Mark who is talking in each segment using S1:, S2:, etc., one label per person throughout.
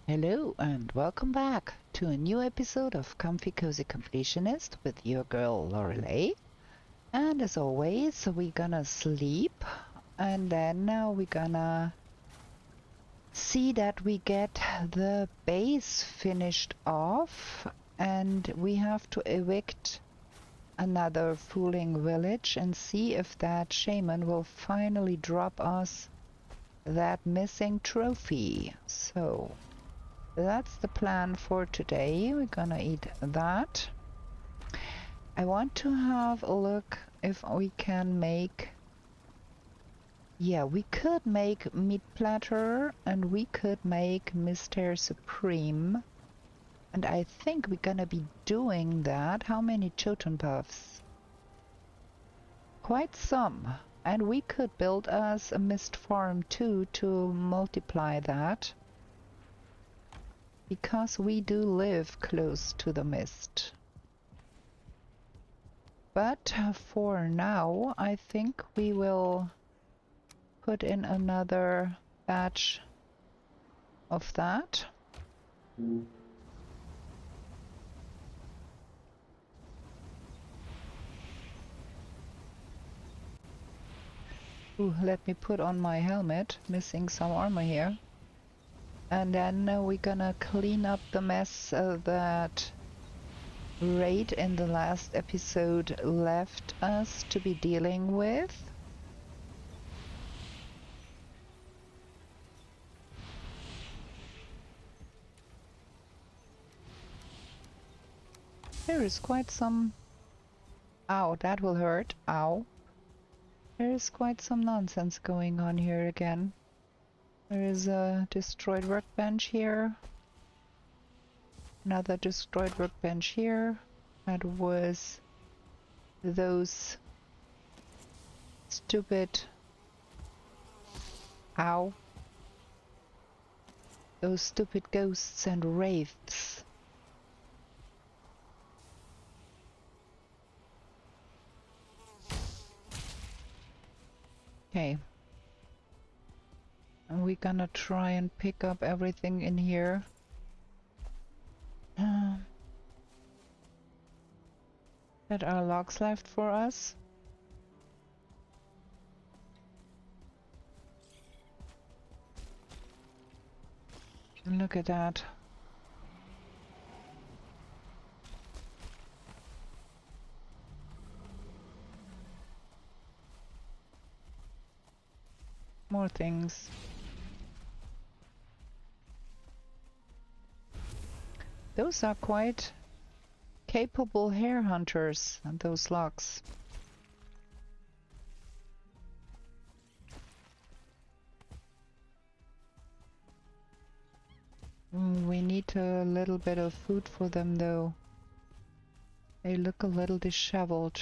S1: Hello and welcome back to a new episode of Comfy Cozy Completionist with your girl Lorelei. And as always, we're gonna sleep and then now we're gonna see that we get the base finished off, and we have to evict another fuling village and see if that shaman will finally drop us that missing trophy. So that's the plan for today. We're gonna eat that. I want to have a look if we can make... Yeah, we could make meat platter and we could make Mr. Supreme. And I think we're gonna be doing that. How many totem puffs? Quite some. And we could build us a mist farm too to multiply that, because we do live close to the mist. But for now, I think we will put in another batch of that. Ooh, let me put on my helmet, missing some armor here. And then we're gonna clean up the mess that Raid in the last episode left us to be dealing with. There is quite some... Ow, that will hurt. Ow. There is quite some nonsense going on here again. There is a destroyed workbench here. Another destroyed workbench here. That was those stupid... Ow. Those stupid ghosts and wraiths. Okay. And we're gonna try and pick up everything in here. That are logs left for us. Look at that. More things. Those are quite capable hare hunters, and those logs. We need a little bit of food for them though. They look a little disheveled.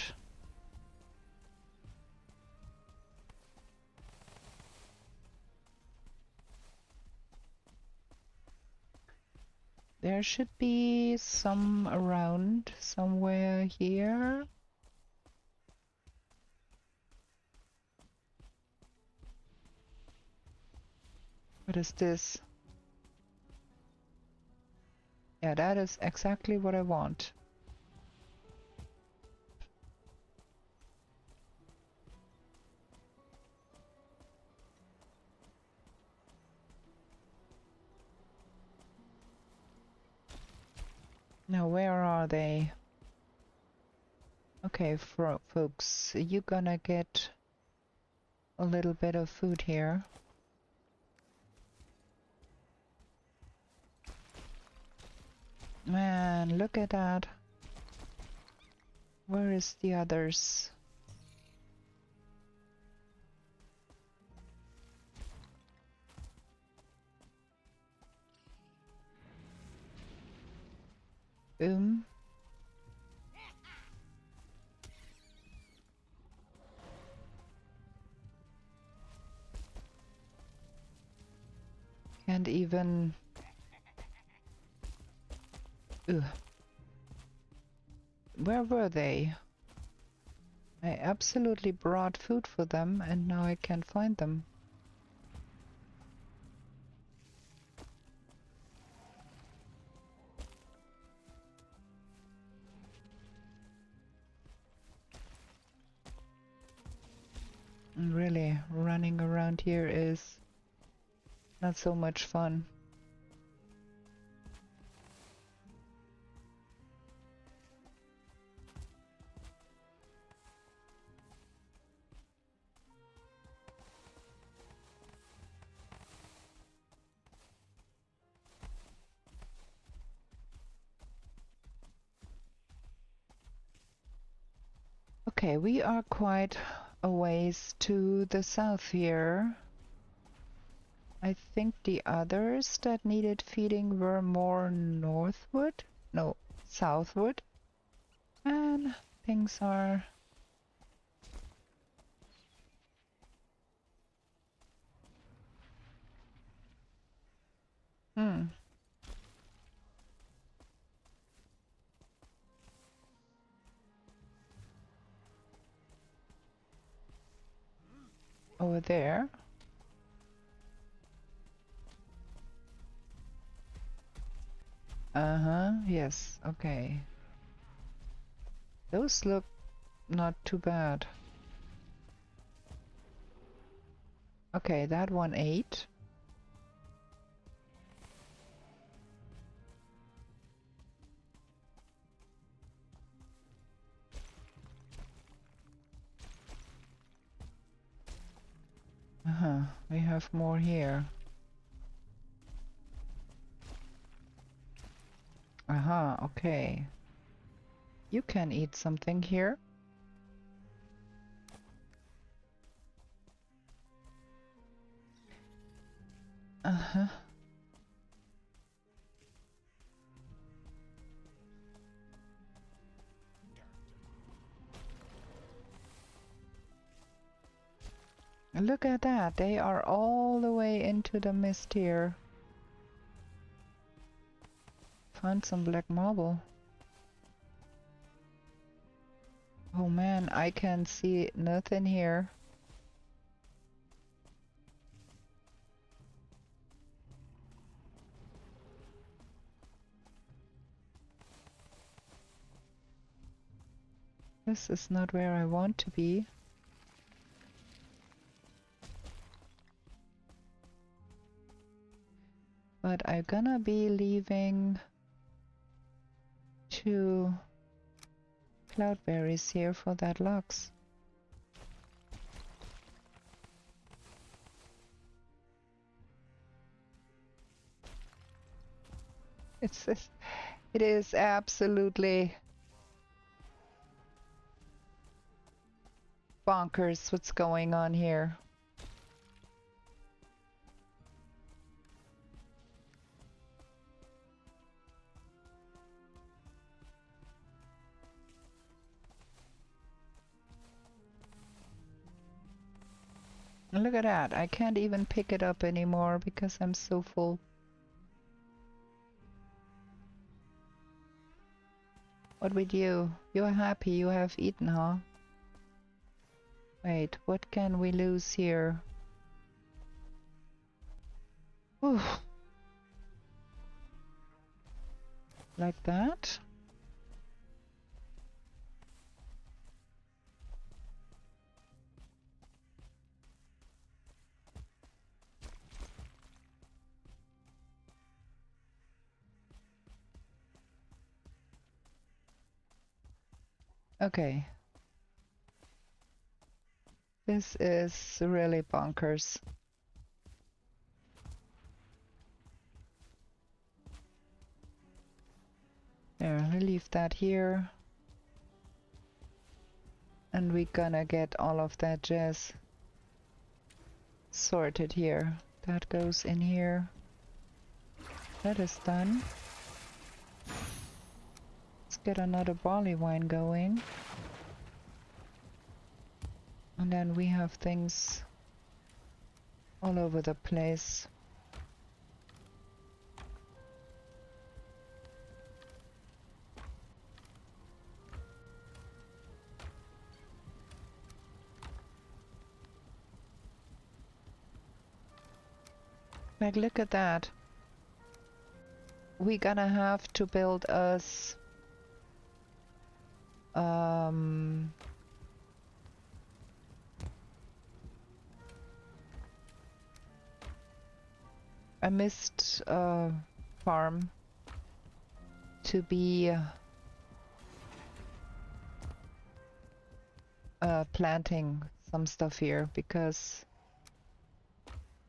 S1: There should be some around somewhere here. What is this? Yeah, that is exactly what I want. Now, where are they? Okay, folks, you're gonna get a little bit of food here. Man, look at that. Where is the others? Boom. Can't even... Ugh. Where were they? I absolutely brought food for them and now I can't find them. running around here is not so much fun. Okay, we are quite a ways to the south here. I think the others that needed feeding were more northward? No, southward. And things are... Over there. Uh-huh, yes, okay. Those look not too bad. Okay, that one ate. Uh-huh, we have more here. Uh-huh, okay. You can eat something here. Uh-huh. Look at that, they are all the way into the mist here. Found some black marble. Oh man, I can see nothing here. This is not where I want to be. But I'm gonna be leaving 2 cloudberries here for that logs. It is absolutely bonkers what's going on here. Look at that, I can't even pick it up anymore because I'm so full. What with you? You're happy you have eaten, huh? Wait, what can we lose here? Ooh. Like that? Okay. This is really bonkers. There, we leave that here. And we're gonna get all of that jazz sorted here. That goes in here. That is done. Let's get another barley wine going. And then we have things all over the place. Like, look at that. We're gonna have to build us a mist farm to be planting some stuff here, because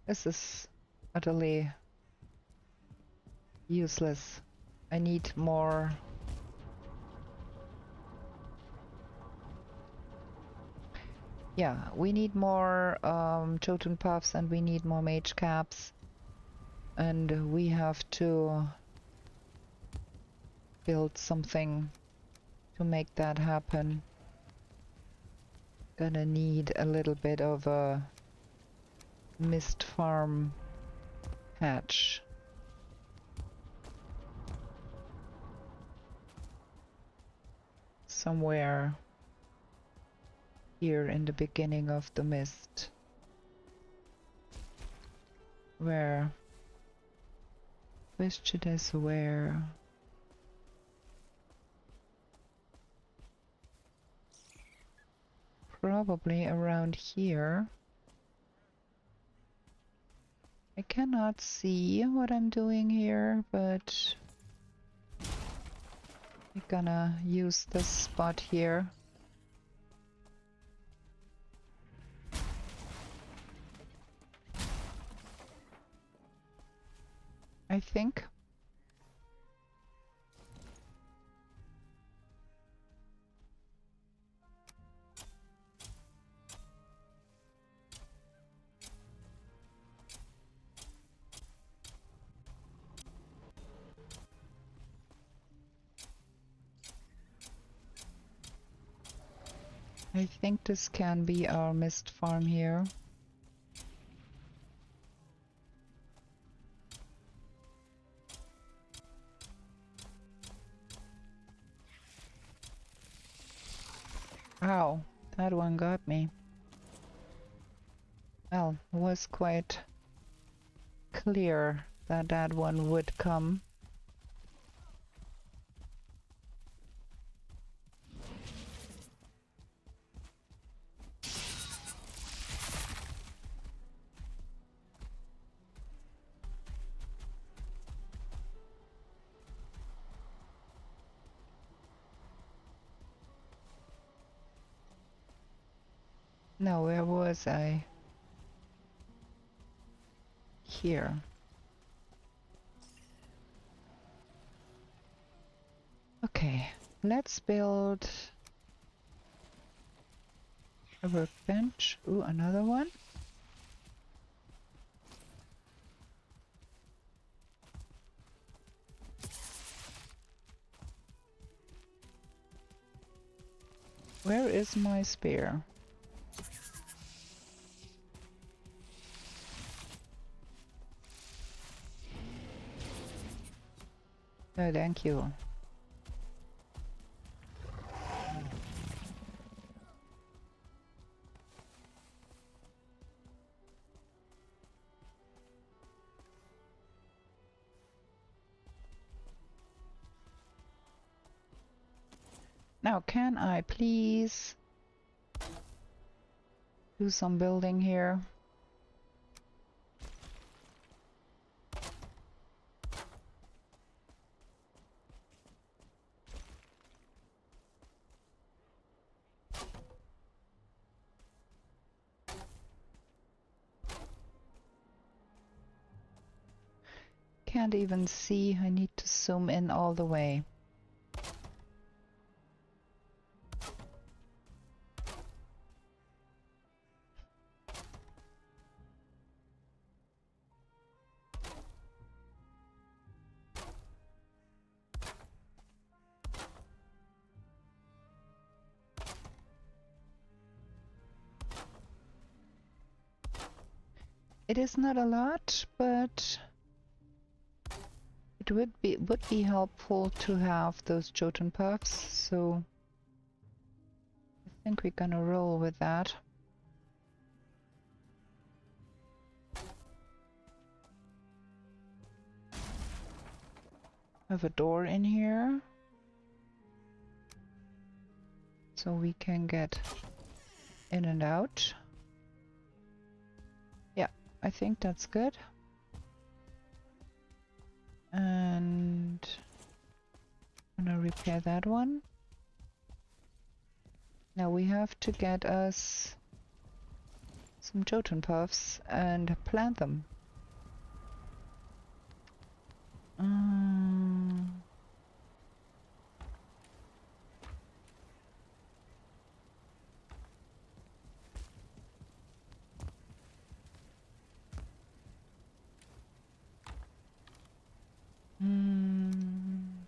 S1: this is utterly useless. I need more. Yeah, we need more totem puffs, and we need more mage caps, and we have to build something to make that happen. Gonna need a little bit of a mist farm hatch. Somewhere here in the beginning of the mist. Where? Question is where? Probably around here. I cannot see what I'm doing here, but I'm gonna use this spot here. I think. I think this can be our mist farm here. Ow, that one got me. Well, it was quite clear that that one would come. No, where was I? Here. Okay, let's build a workbench. Ooh, another one. Where is my spear? Oh, thank you. Now, can I please do some building here? Can't even see. I need to zoom in all the way. It is not a lot, but it would be helpful to have those Jotun puffs, so I think we're gonna roll with that. Have a door in here, so we can get in and out. Yeah, I think that's good. repair that one. Now we have to get us some Jotun puffs and plant them.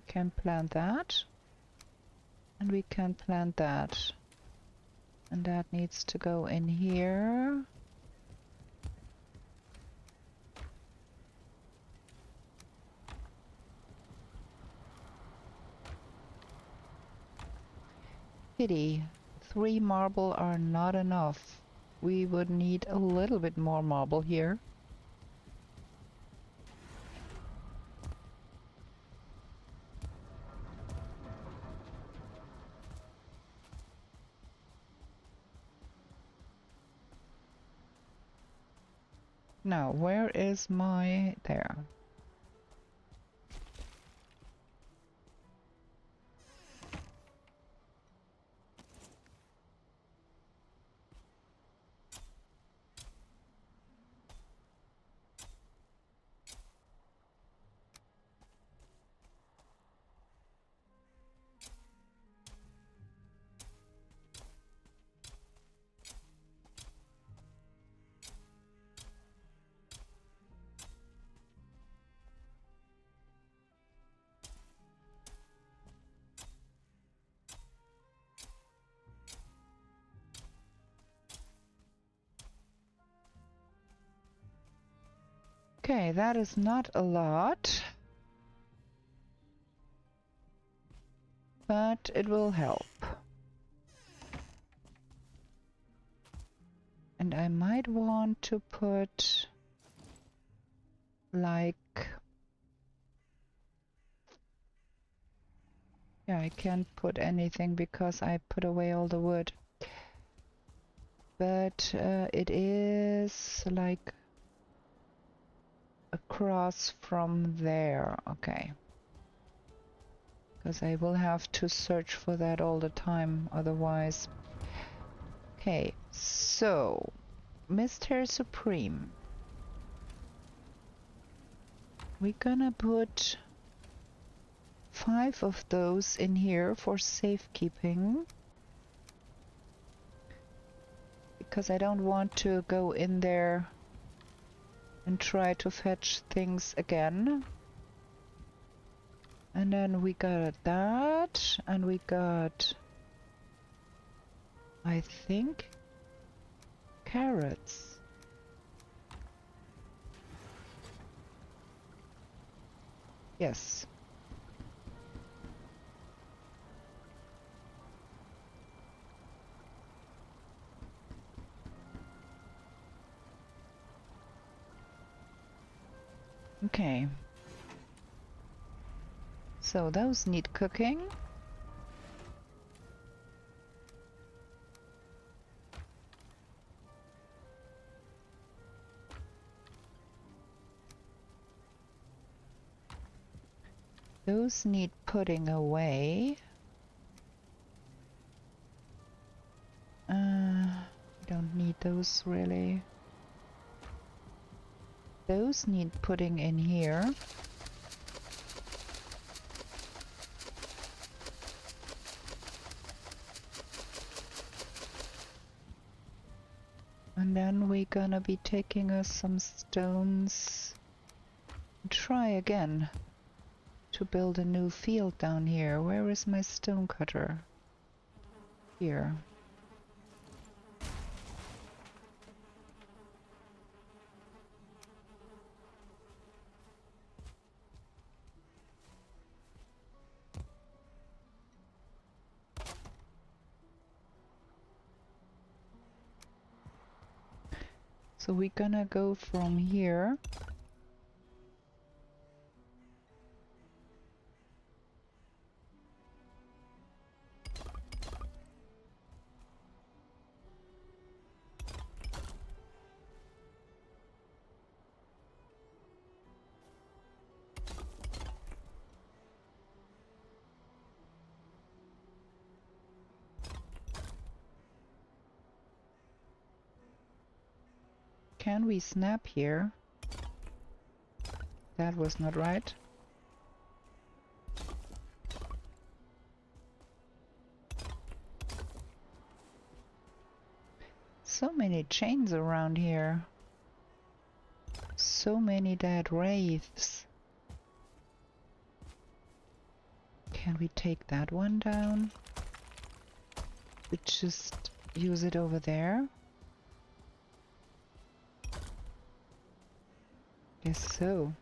S1: Can plant that. And we can plant that. And that needs to go in here. Pity. 3 marble are not enough. We would need a little bit more marble here. Now, where is my... there. Okay, that is not a lot, but it will help. And I might want to put like... yeah, I can't put anything because I put away all the wood. But it is like across from there. Okay. Because I will have to search for that all the time otherwise. Okay, so Mr. Supreme. We're gonna put 5 of those in here for safekeeping. Because I don't want to go in there and try to fetch things again. And then we got that, and we got, I think, carrots. Yes. Okay. So those need cooking. Those need putting away. Don't need those really. Those need putting in here. And then we're gonna be taking us some stones. Try again to build a new field down here. Where is my stone cutter? Here. So we're gonna go from here. can we snap here? That was not right. So many chains around here. So many dead wraiths. Can we take that one down? We just use it over there? Guess so.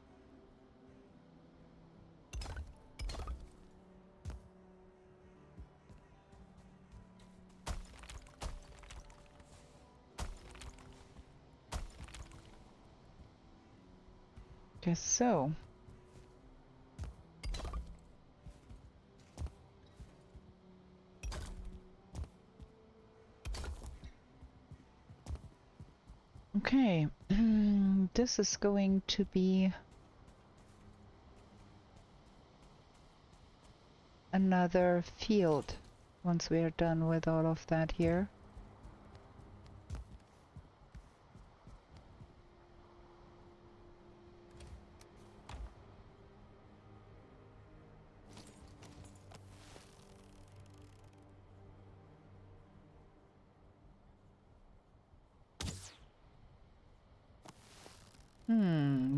S1: Guess so. Okay, this is going to be another field once we are done with all of that here.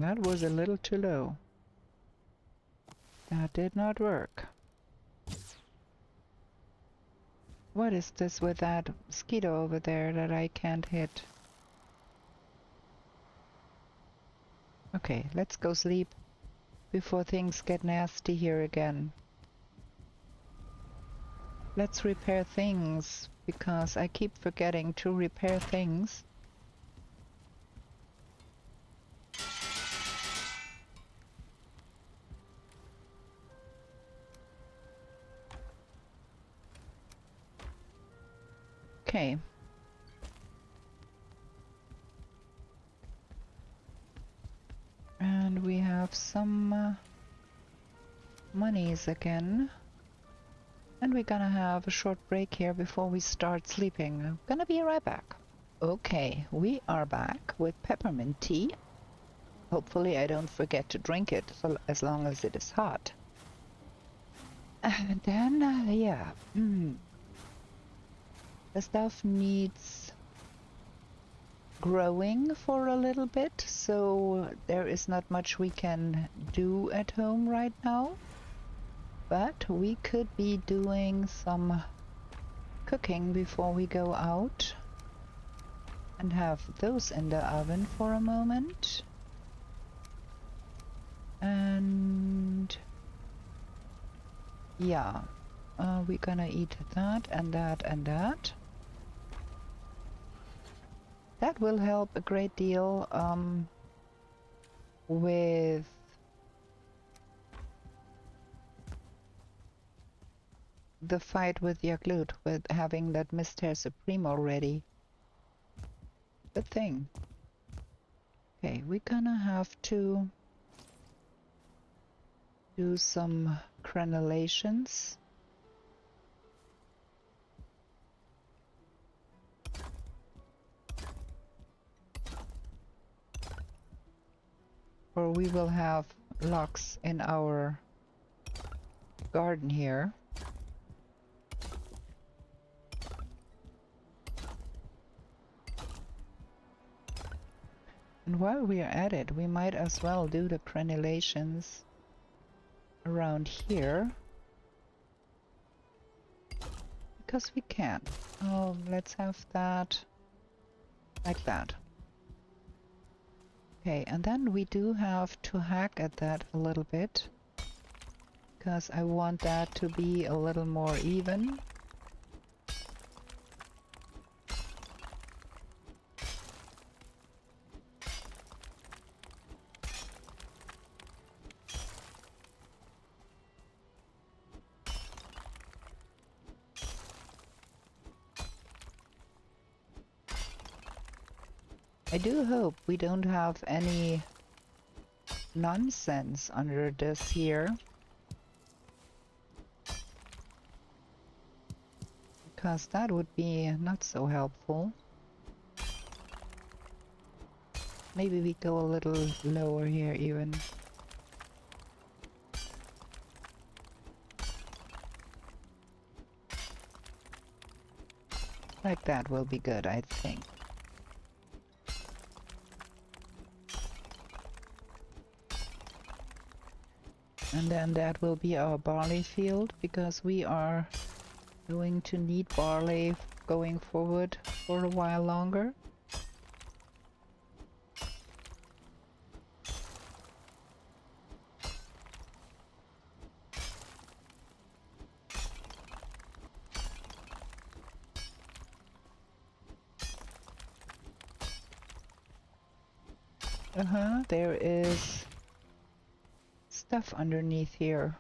S1: That was a little too low. That did not work. What is this with that mosquito over there that I can't hit? Okay, let's go sleep before things get nasty here again. Let's repair things, because I keep forgetting to repair things. Okay. And we have some monies again. And we're gonna have a short break here before we start sleeping. I'm gonna be right back. Okay, we are back with peppermint tea. Hopefully I don't forget to drink it as long as it is hot. And then, yeah. The stuff needs growing for a little bit, so there is not much we can do at home right now. But we could be doing some cooking before we go out and have those in the oven for a moment. And yeah, we're gonna eat that and that and that. That will help a great deal with the fight with Yaklut, with having that Mister Supreme already. Good thing. Okay, we're gonna have to do some crenellations. Or we will have logs in our garden here. And while we are at it, we might as well do the crenellations around here. Because we can. Oh, let's have that like that. Okay, and then we do have to hack at that a little bit, because I want that to be a little more even. I do hope we don't have any nonsense under this here, because that would be not so helpful. Maybe we go a little lower here even. Like that will be good, I think. And then that will be our barley field, because we are going to need barley going forward for a while longer. There is stuff underneath here.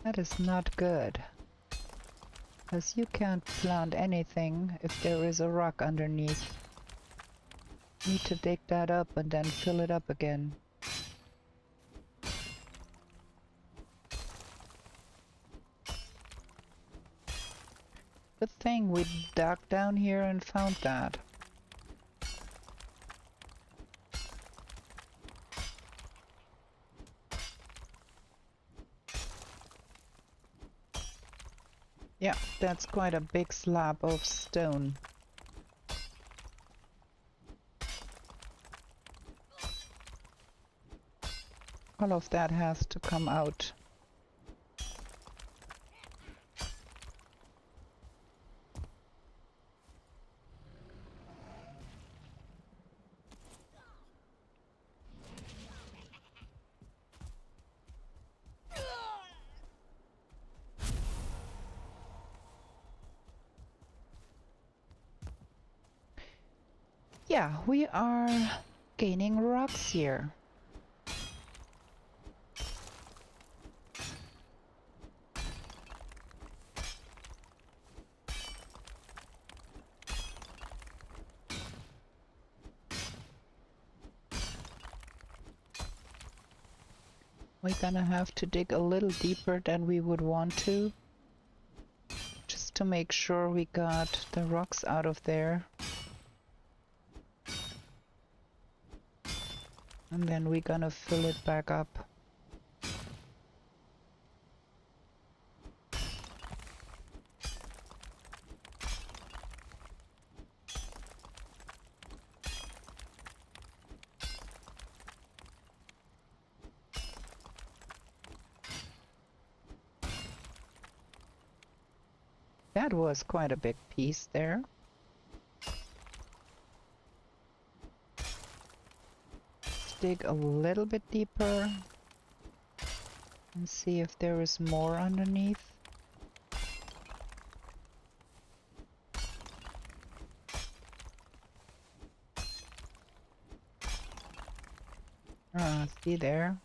S1: That is not good. Because you can't plant anything if there is a rock underneath. Need to dig that up and then fill it up again. Good thing we dug down here and found that. Yeah, that's quite a big slab of stone. All of that has to come out. Yeah, we are gaining rocks here. We're gonna have to dig a little deeper than we would want to, just to make sure we got the rocks out of there. And then we're gonna fill it back up. That was quite a big piece there. Let's dig a little bit deeper and see if there is more underneath. See there?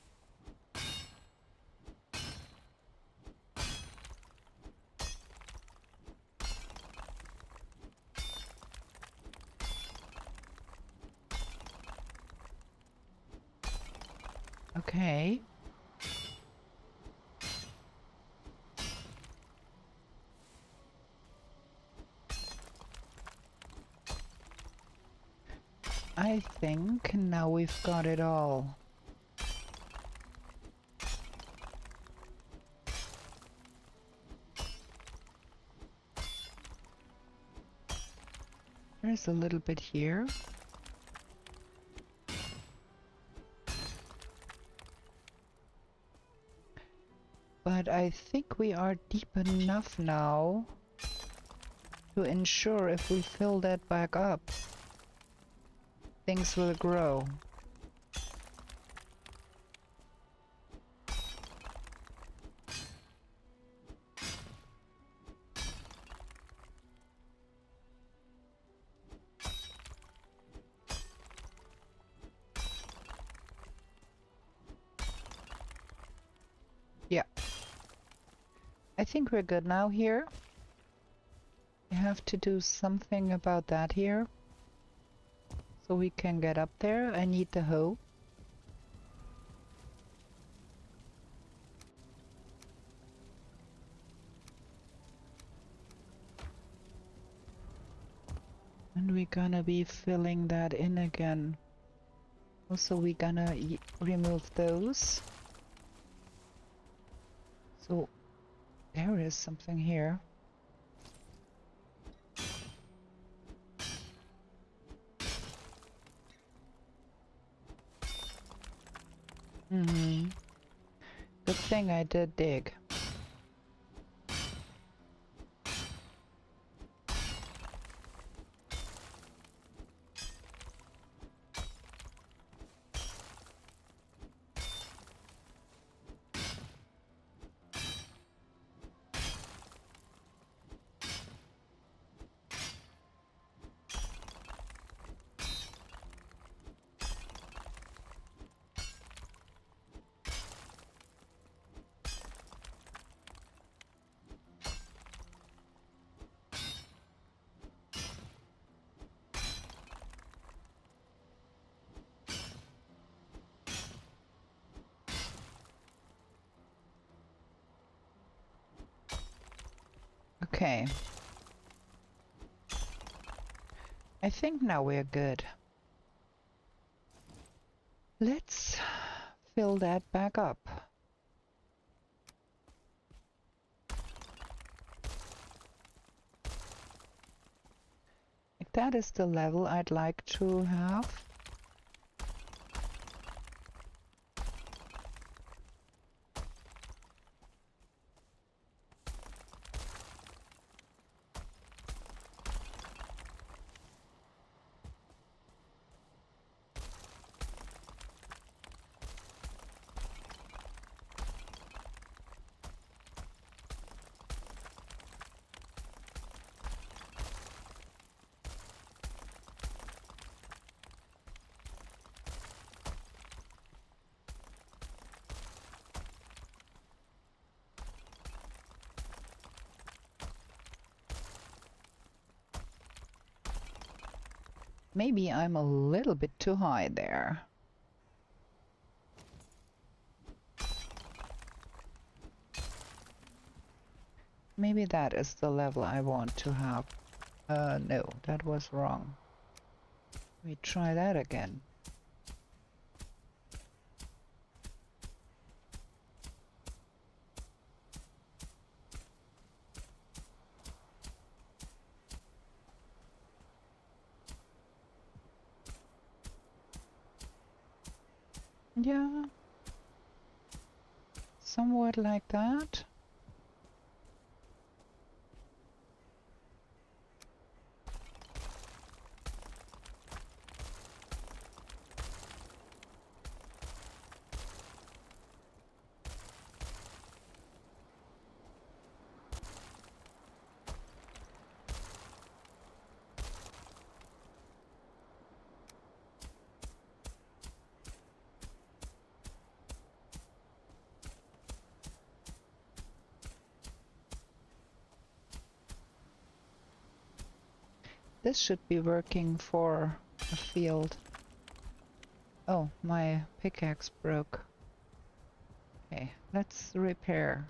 S1: Okay. I think now we've got it all. There's a little bit here. But I think we are deep enough now to ensure if we fill that back up, things will grow. Yeah. I think we're good now here. We have to do something about that here, so we can get up there. I need the hoe. And we're gonna be filling that in again. Also, we're gonna remove those. So there is something here. Good thing I did dig. Okay. I think now we're good. Let's fill that back up. That is the level I'd like to have. Maybe I'm a little bit too high there. Maybe that is the level I want to have. No, that was wrong. We try that again. Yeah. Somewhat like that. This should be working for a field. Oh, my pickaxe broke. Okay, let's repair.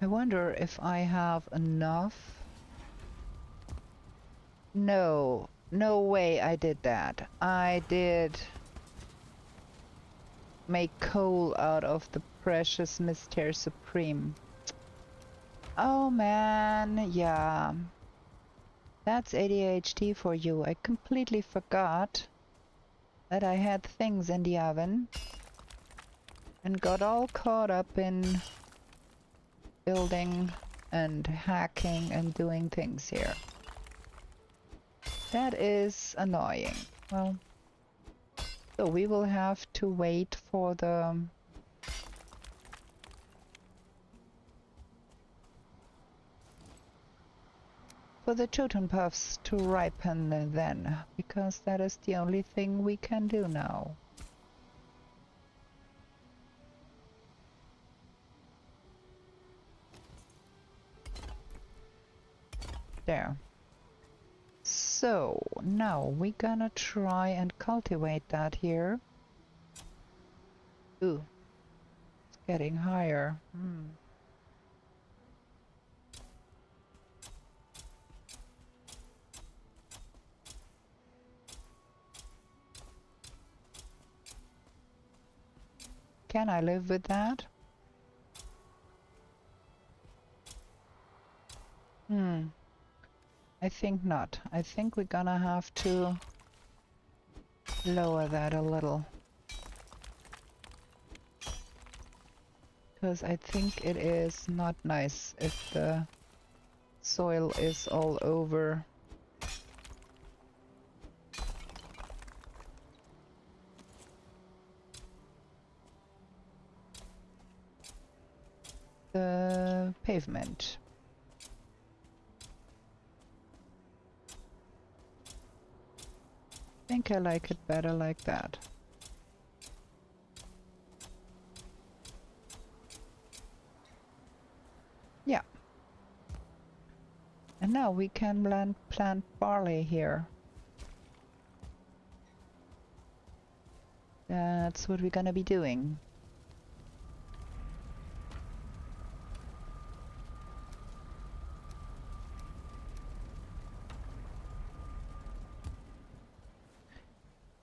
S1: I wonder if I have enough. No, no way I did that. I did make coal out of the precious Mystère Supreme. Oh man, yeah. That's ADHD for you. I completely forgot that I had things in the oven and got all caught up in building and hacking and doing things here. That is annoying. Well, so we will have to wait for the totem puffs to ripen then, because that is the only thing we can do now. There. So now we're gonna try and cultivate that here. Ooh, it's getting higher. Can I live with that? I think not. I think we're gonna have to lower that a little. Because I think it is not nice if the soil is all over. The pavement. I think I like it better like that. Yeah. And now we can plant barley here. That's what we're gonna be doing.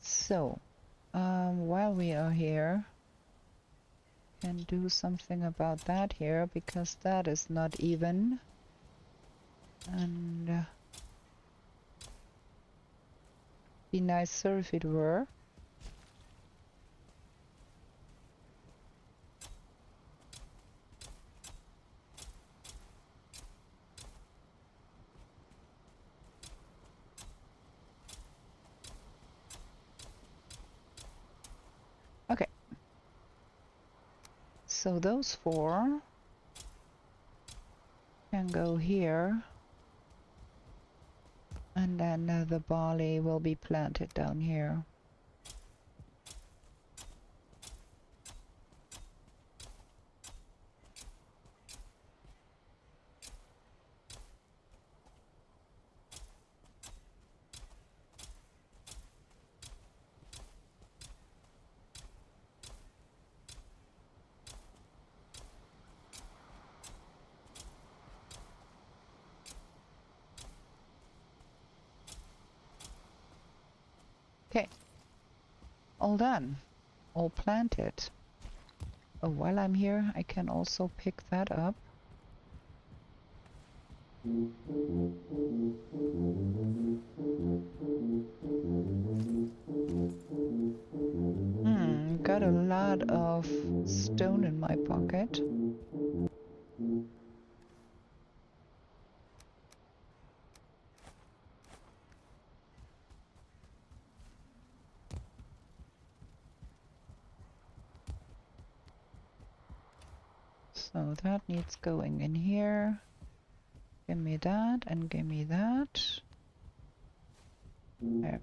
S1: So, while we are here, can do something about that here because that is not even. And be nicer if it were. Okay. So those 4 can go here. And then the barley will be planted down here. Okay. All done. All planted. Oh, while I'm here, I can also pick that up. Got a lot of stone in my pocket. So that needs going in here. Give me that and give me that. There.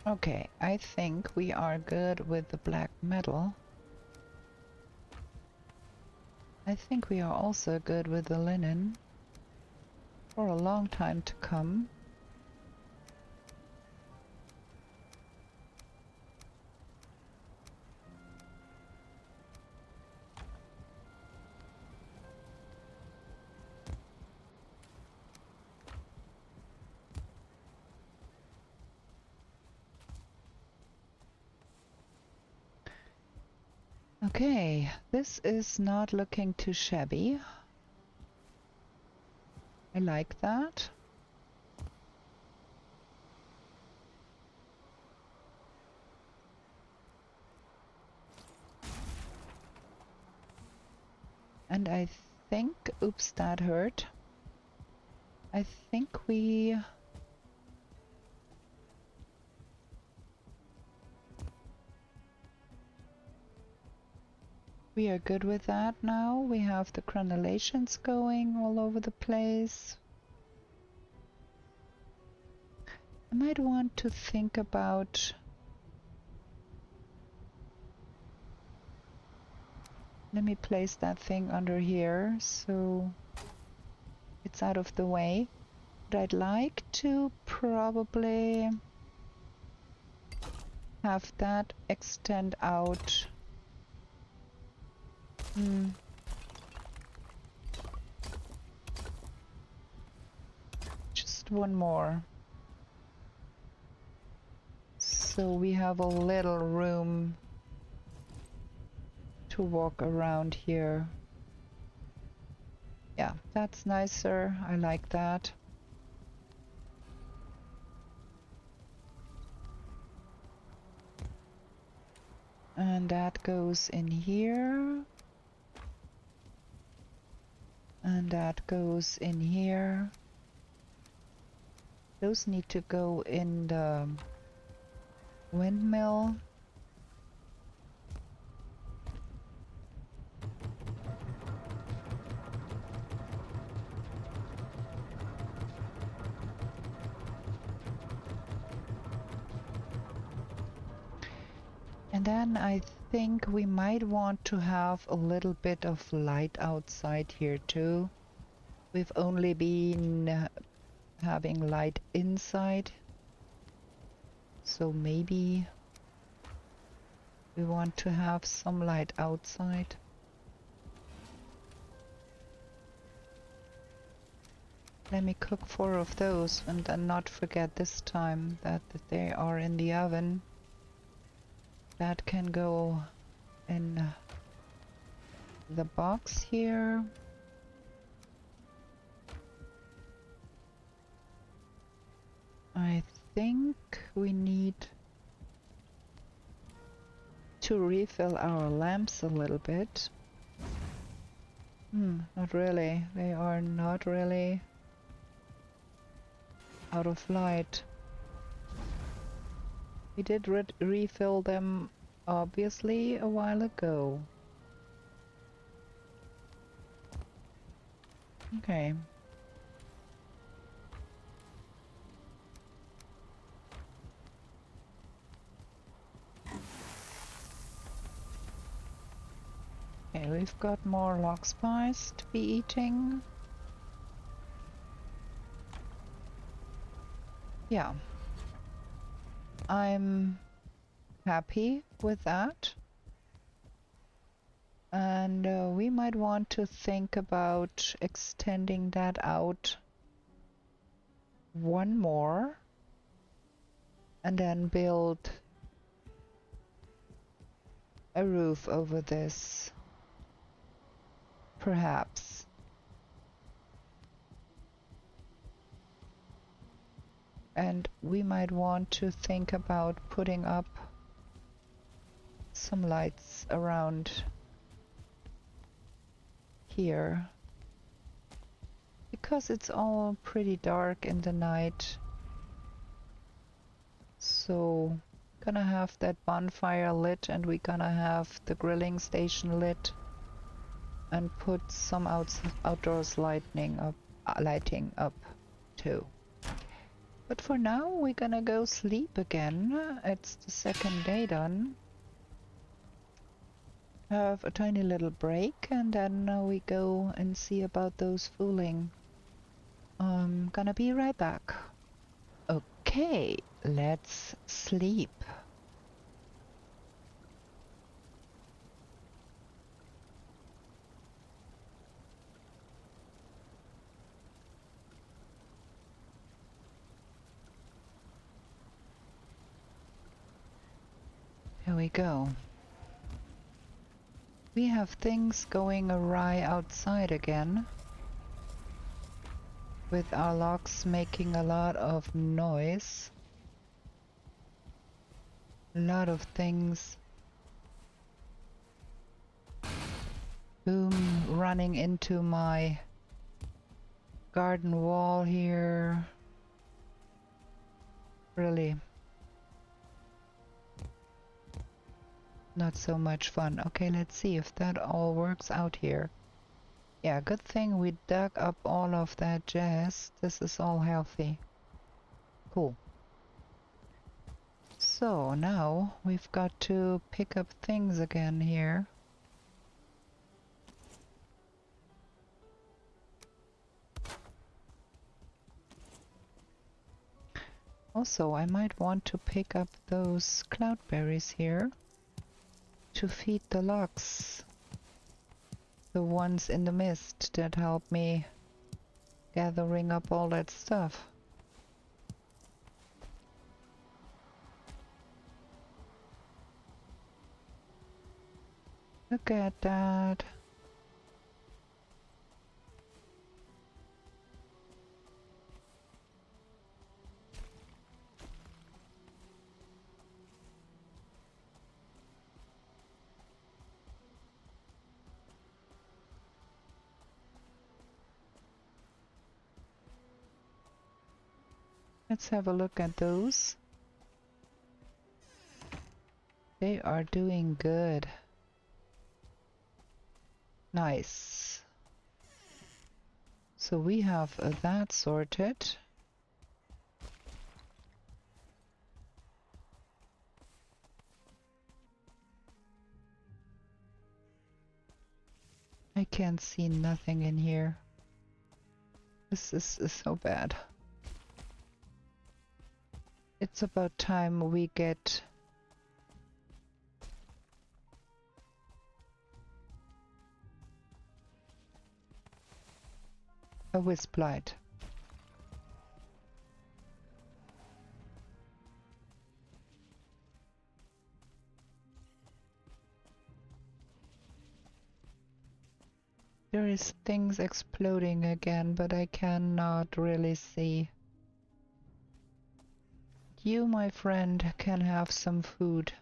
S1: Okay, I think we are good with the black metal. I think we are also good with the linen for a long time to come. Okay, this is not looking too shabby. I like that. And I think, oops, that hurt. I think we are good with that now. We have the crenellations going all over the place. I might want to think about... Let me place that thing under here so it's out of the way. But I'd like to probably have that extend out. Just one more. So we have a little room to walk around here. Yeah, that's nicer. I like that. And that goes in here. And that goes in here. Those need to go in the windmill. And then I think we might want to have a little bit of light outside here too. We've only been having light inside. So maybe we want to have some light outside. Let me cook 4 of those and then not forget this time that they are in the oven. That can go in the box here. I think we need to refill our lamps a little bit. Not really. They are not really out of light. We did refill them obviously a while ago. Okay. Okay, we've got more log spice to be eating. Yeah. I'm happy with that. And we might want to think about extending that out one more and then build a roof over this, perhaps. And we might want to think about putting up some lights around here, because it's all pretty dark in the night. So gonna have that bonfire lit, and we're gonna have the grilling station lit, and put some outdoors lighting up too. But for now we're gonna go sleep again. It's the second day done. Have a tiny little break, and then we go and see about those fuling. I'm gonna be right back. Okay, let's sleep. Here we go. We have things going awry outside again, with our logs making a lot of noise. A lot of things Boom, running into my garden wall here. Really not so much fun. Okay, let's see if that all works out here. Yeah, good thing we dug up all of that jazz. This is all healthy. Cool. So now we've got to pick up things again here. Also, I might want to pick up those cloudberries here to feed the logs. The ones in the mist that help me gathering up all that stuff. Look at that. Let's have a look at those. They are doing good. Nice. So we have that sorted. I can't see nothing in here. This is so bad. It's about time we get a wisp light. There is things exploding again, but I cannot really see. You, my friend, can have some food.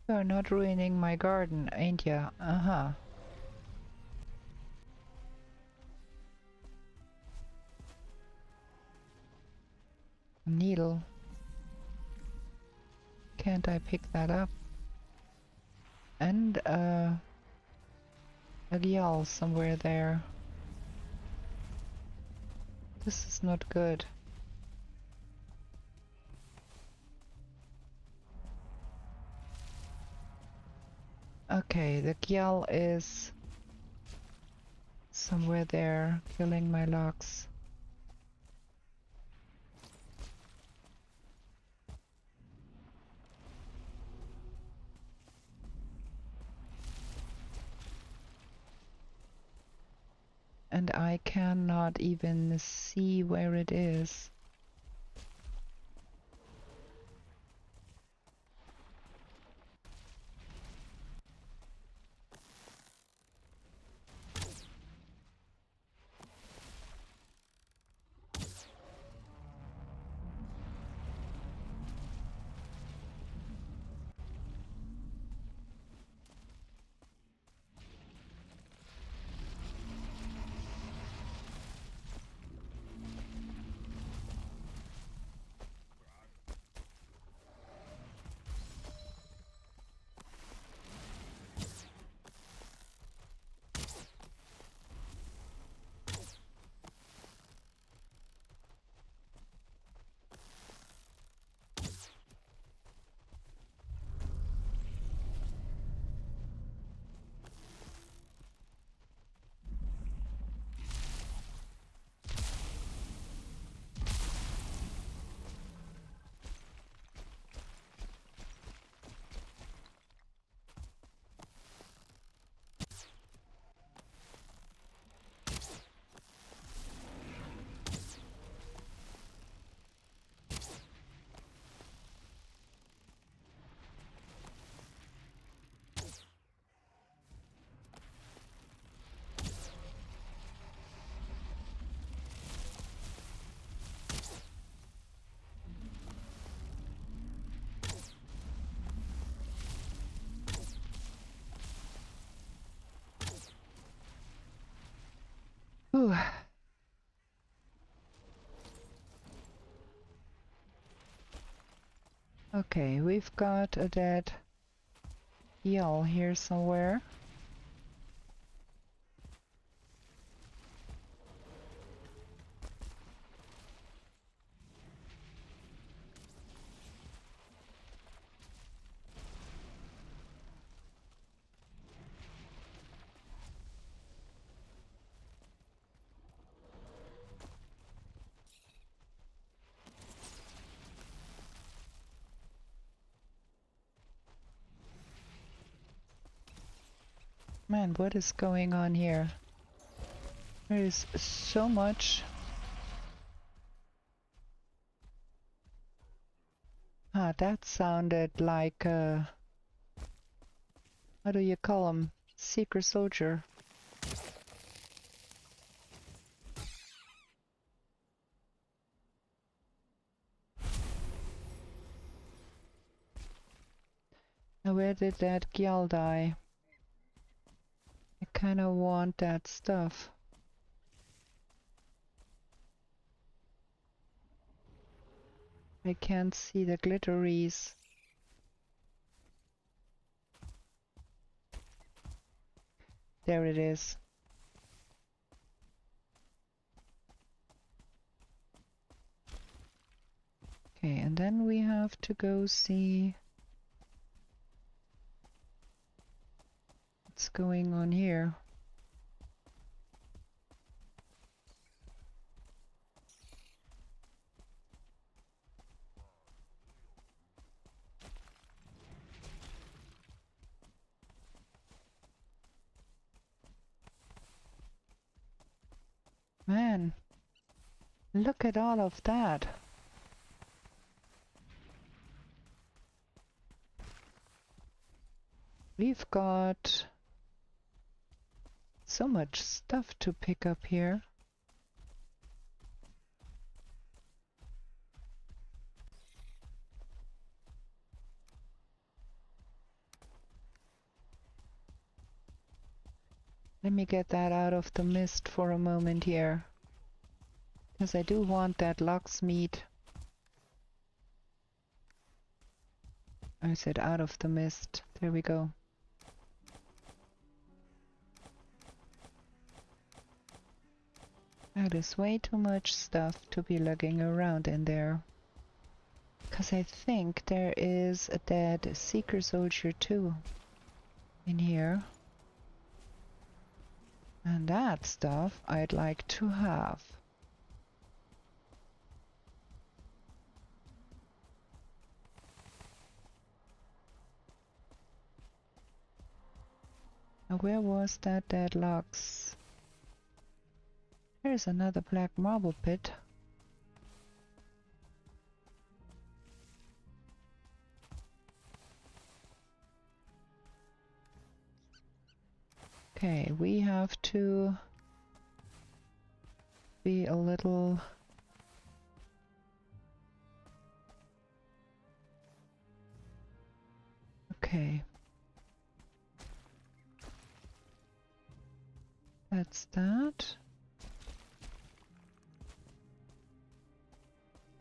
S1: You're not ruining my garden, ain't ya? Uh-huh. Needle. Can't I pick that up? And a gjall somewhere there. This is not good. Okay, the gjall is somewhere there, killing my logs. And I cannot even see where it is. Whew. Okay, we've got a dead gjall here somewhere. Man, what is going on here? There is so much. Ah, that sounded like what do you call him? Secret soldier. Now where did that gjall die? I kinda want that stuff. I can't see the glitteries. There it is. Okay, and then we have to go see what's going on here. Man, look at all of that. We've got so much stuff to pick up here. Let me get that out of the mist for a moment here. Because I do want that locksmith. I said out of the mist. There we go. That is way too much stuff to be lugging around in there. Because I think there is a dead Seeker Soldier too in here. And that stuff I'd like to have. Now where was that dead lox? There's another black marble pit. Okay, we have to be a little okay. That's that.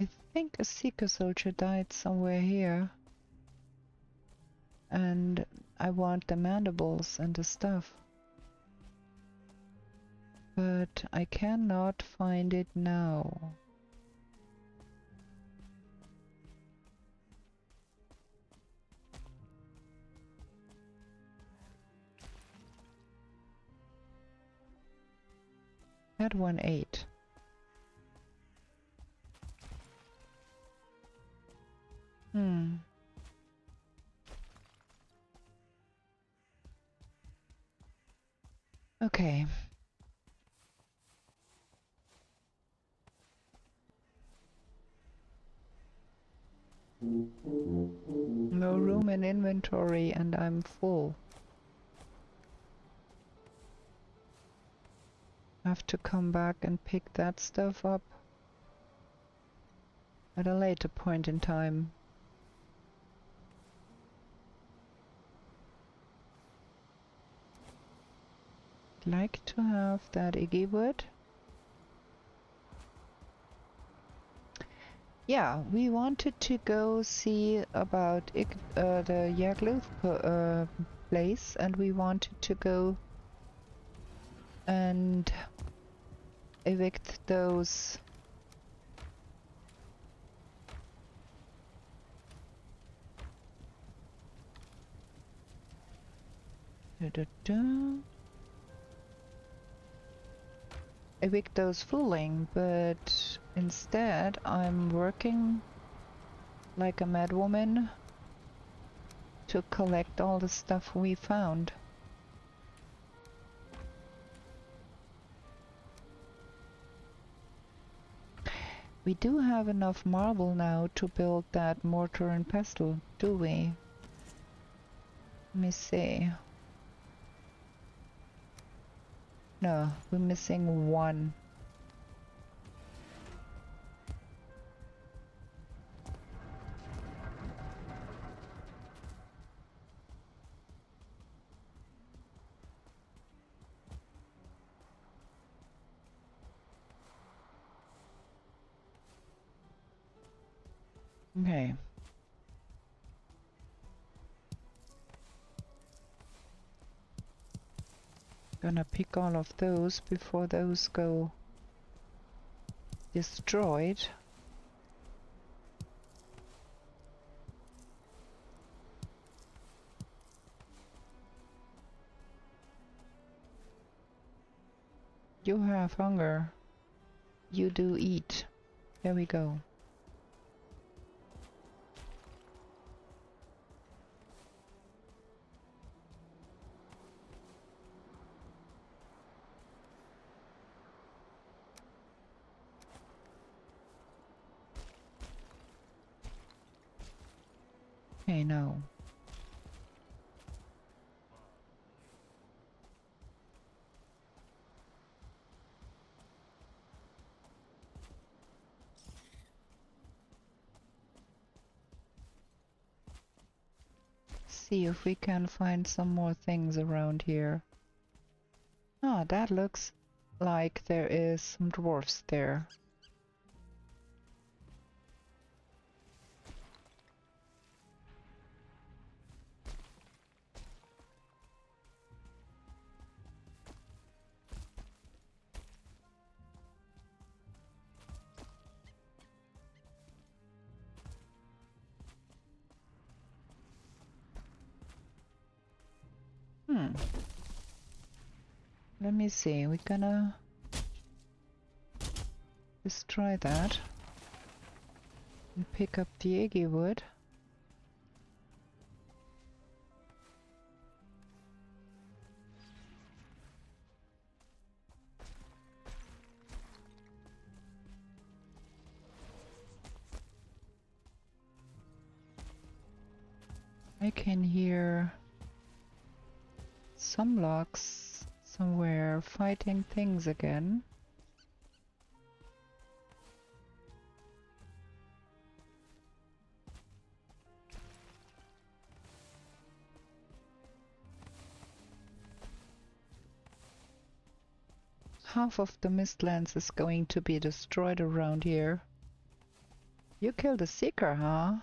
S1: I think a Seeker Soldier died somewhere here. And I want the mandibles and the stuff. But I cannot find it now. That one ate. Okay. No room in inventory and I'm full. Have to come back and pick that stuff up at a later point in time. I'd like to have that Iggy wood. Yeah, we wanted to go see about the Yagluth place, and we wanted to go and evict those. Evict those fuling, but instead I'm working like a madwoman to collect all the stuff we found. We do have enough marble now to build that mortar and pestle, do we? Let me see. No, we're missing one. Okay. Gonna pick all of those before those go destroyed. You have hunger. You do eat. There we go. Okay, now. See if we can find some more things around here. Ah, that looks like there is some dwarfs there. Let me see, we're gonna destroy that and pick up the eggy wood. I can hear some logs somewhere fighting things again. Half of the Mistlands is going to be destroyed around here. You killed a seeker, huh?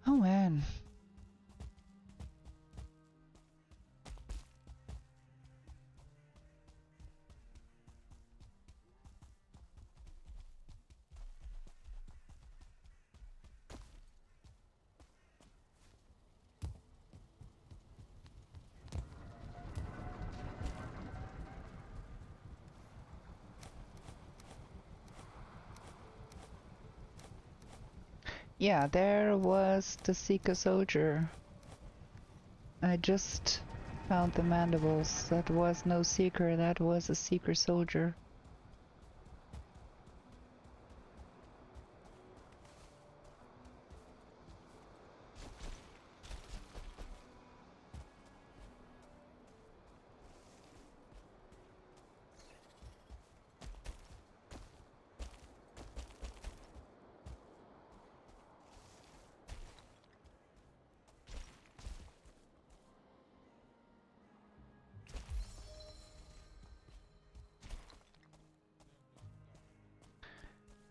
S1: Oh man. Yeah, there was the Seeker soldier. I just found the mandibles. That was no Seeker, that was a Seeker soldier.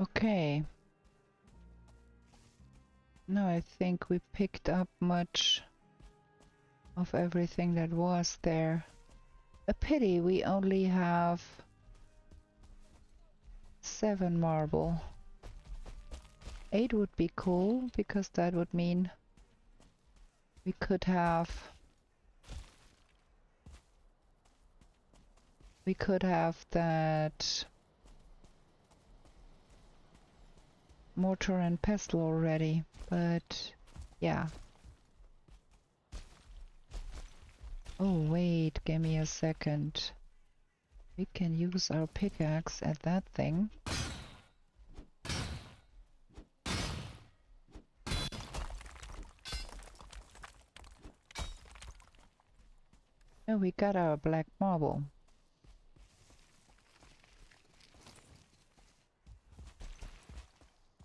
S1: Okay. No, I think we picked up much of everything that was there. A pity we only have 7 marble. 8 would be cool, because that would mean we could have that mortar and pestle already, but yeah. Oh wait, give me a second. We can use our pickaxe at that thing. Oh, we got our black marble.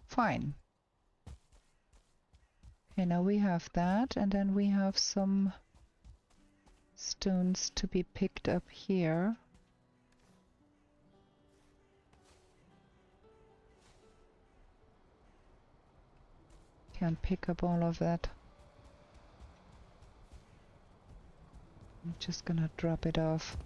S1: Fine. Okay, now we have that, and then we have some stones to be picked up here. Can't pick up all of that. I'm just gonna drop it off.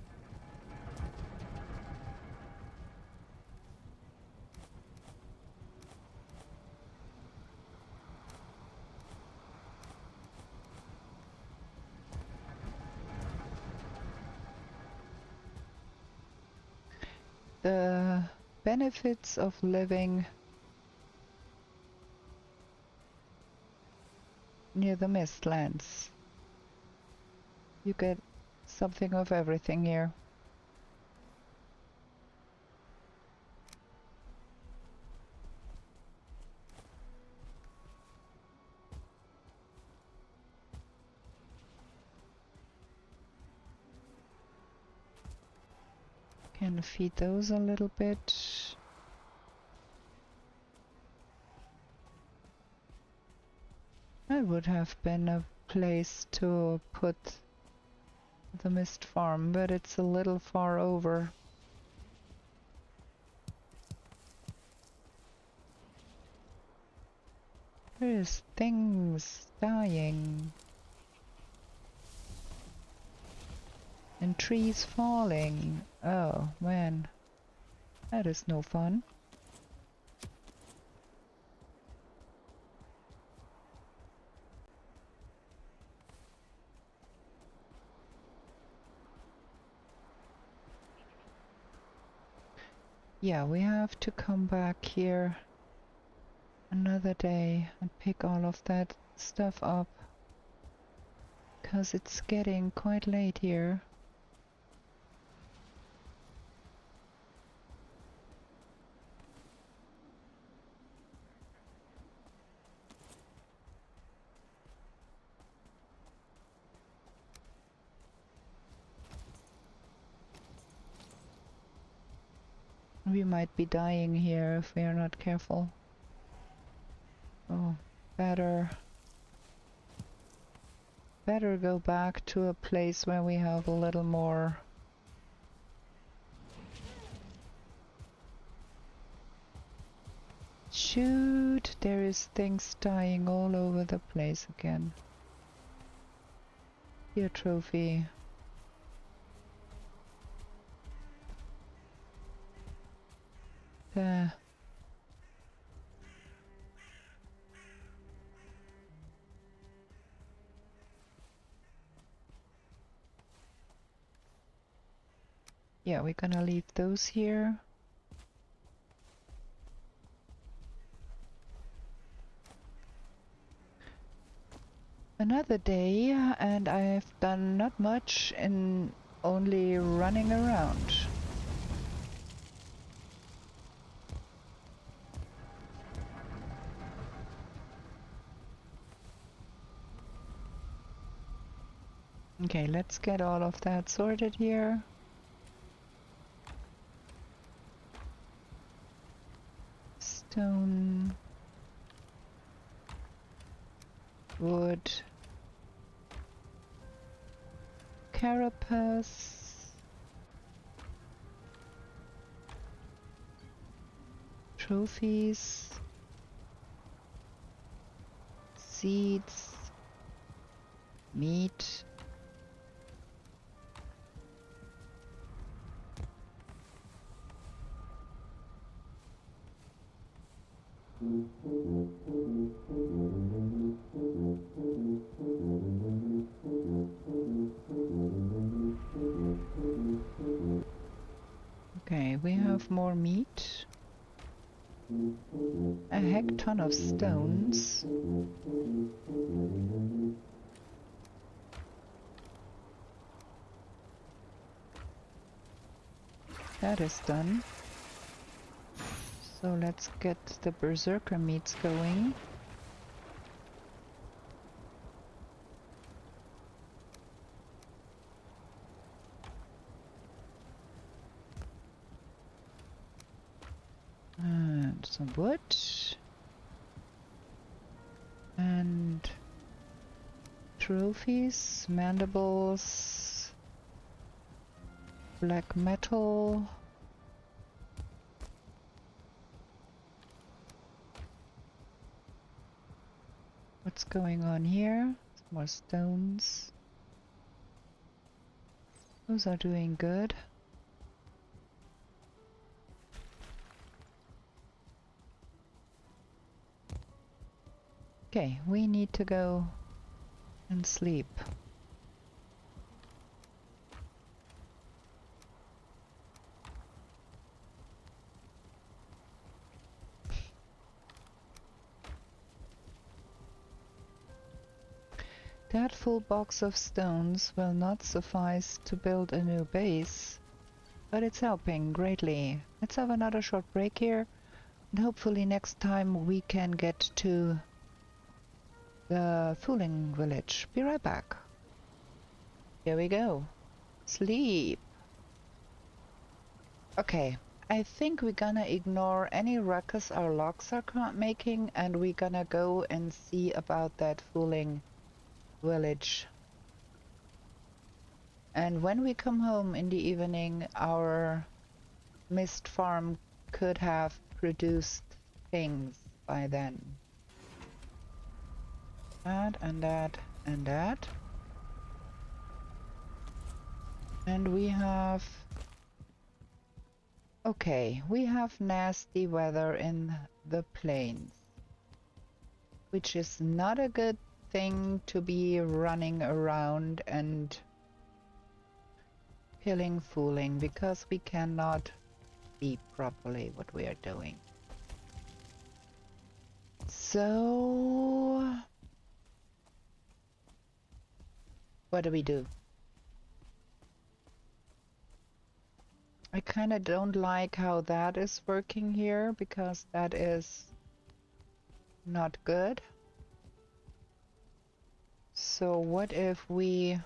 S1: The benefits of living near the Mistlands. You get something of everything here. Can feed those a little bit. That would have been a place to put the mist farm, but it's a little far over. There's things dying. And trees falling. Oh man, that is no fun. Yeah, we have to come back here another day and pick all of that stuff up, because it's getting quite late here. We might be dying here if we are not careful. Oh, better go back to a place where we have a little more. Shoot, there is things dying all over the place again. Here, trophy. There. Yeah, we're gonna leave those here. Another day, and I've done not much in only running around. Okay, let's get all of that sorted here. Stone, wood, carapace, trophies, seeds, meat. Okay, we have more meat. A heck ton of stones. That is done. So let's get the berserker meats going. And some wood. And trophies, mandibles, black metal. What's going on here? More stones. Those are doing good. Okay, we need to go and sleep. That full box of stones will not suffice to build a new base, but it's helping greatly. Let's have another short break here, and hopefully next time we can get to the fuling village. Be right back. Here we go. Sleep. Okay, I think we're gonna ignore any ruckus our logs are making, and we're gonna go and see about that fuling village. And when we come home in the evening, our mist farm could have produced things by then. That and that and that. And we have... Okay, we have nasty weather in the plains, which is not a good thing to be running around and killing fooling, because we cannot see properly what we are doing. So what do we do? I kind of don't like how that is working here, because that is not good. So what if we...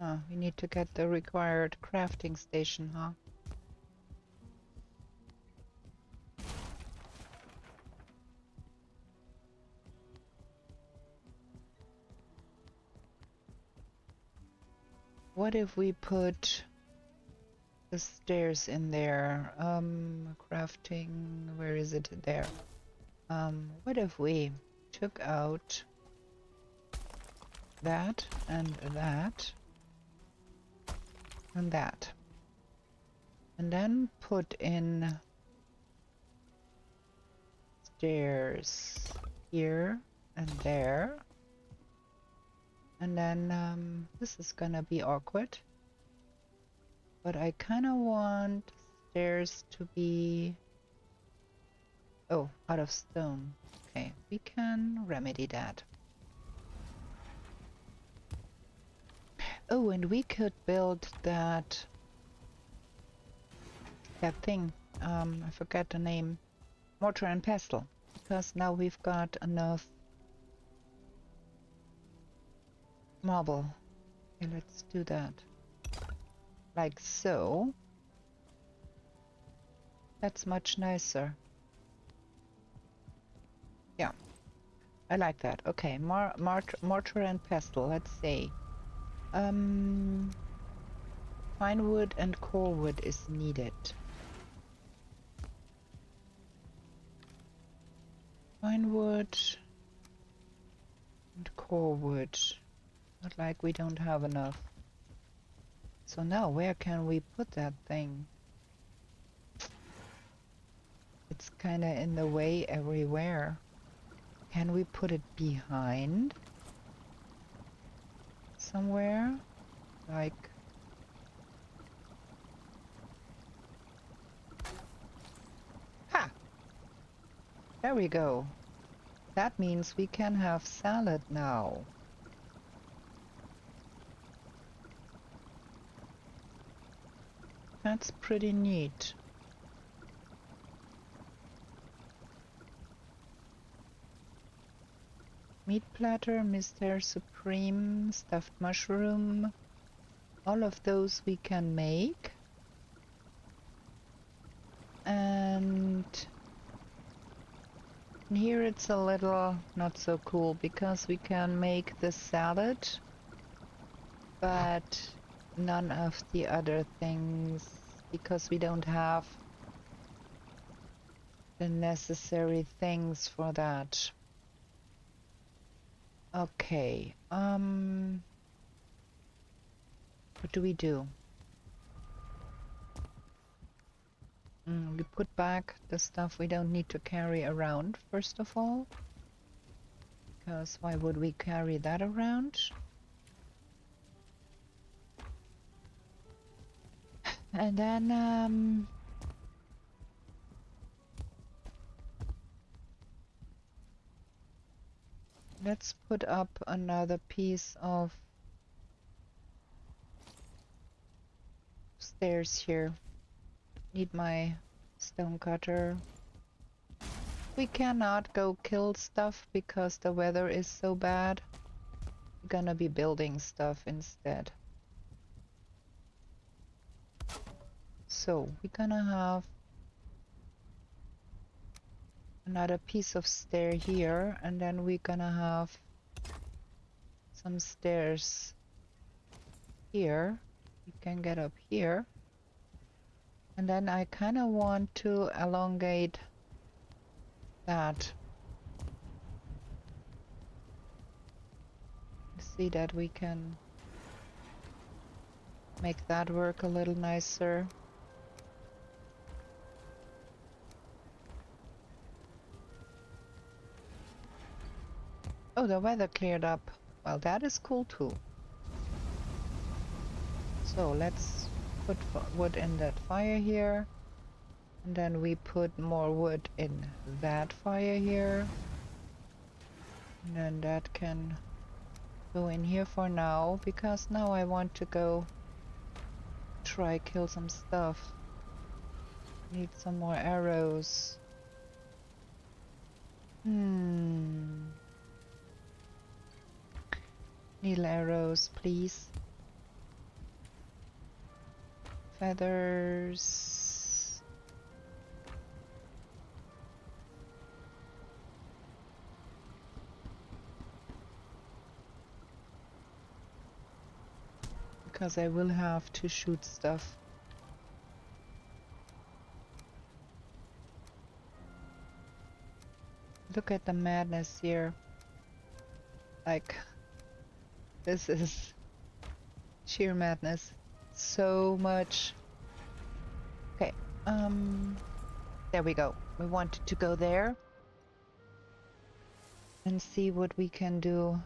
S1: Oh, we need to get the required crafting station, huh? What if we put the stairs in there? Crafting, where is it? There. What if we took out that and that and that, and then put in stairs here and there, and then this is gonna be awkward, but I kind of want stairs to be out of stone. Okay, we can remedy that. Oh, and we could build that thing. I forgot the name. Mortar and pestle, because now we've got enough marble. Okay, let's do that. Like so. That's much nicer. Yeah, I like that. Okay, mortar and pestle. Let's say. Fine wood and core wood is needed. pine wood and core wood. Not like we don't have enough. So now where can we put that thing? It's kinda in the way everywhere. Can we put it behind? Somewhere? Like... Ha! There we go. That means we can have salad now. That's pretty neat. Meat platter, Mr. Supreme, stuffed mushroom. All of those we can make. And here it's a little not so cool because we can make the salad, but none of the other things because we don't have the necessary things for that. Okay, what do we do? We put back the stuff we don't need to carry around, first of all. Because why would we carry that around? And then, let's put up another piece of stairs here. Need my stone cutter. We cannot go kill stuff because the weather is so bad. We're gonna be building stuff instead. So we're gonna have another piece of stair here, and then we're gonna have some stairs here. We can get up here. And then I kind of want to elongate that. See that we can make that work a little nicer. Oh, the weather cleared up. Well, that is cool too. So let's put wood in that fire here. And then we put more wood in that fire here. And then that can go in here for now, because now I want to go try kill some stuff. Need some more arrows. Needle arrows, please. Feathers. Because I will have to shoot stuff. Look at the madness here. Like, this is sheer madness. So much. Okay, there we go. We wanted to go there and see what we can do.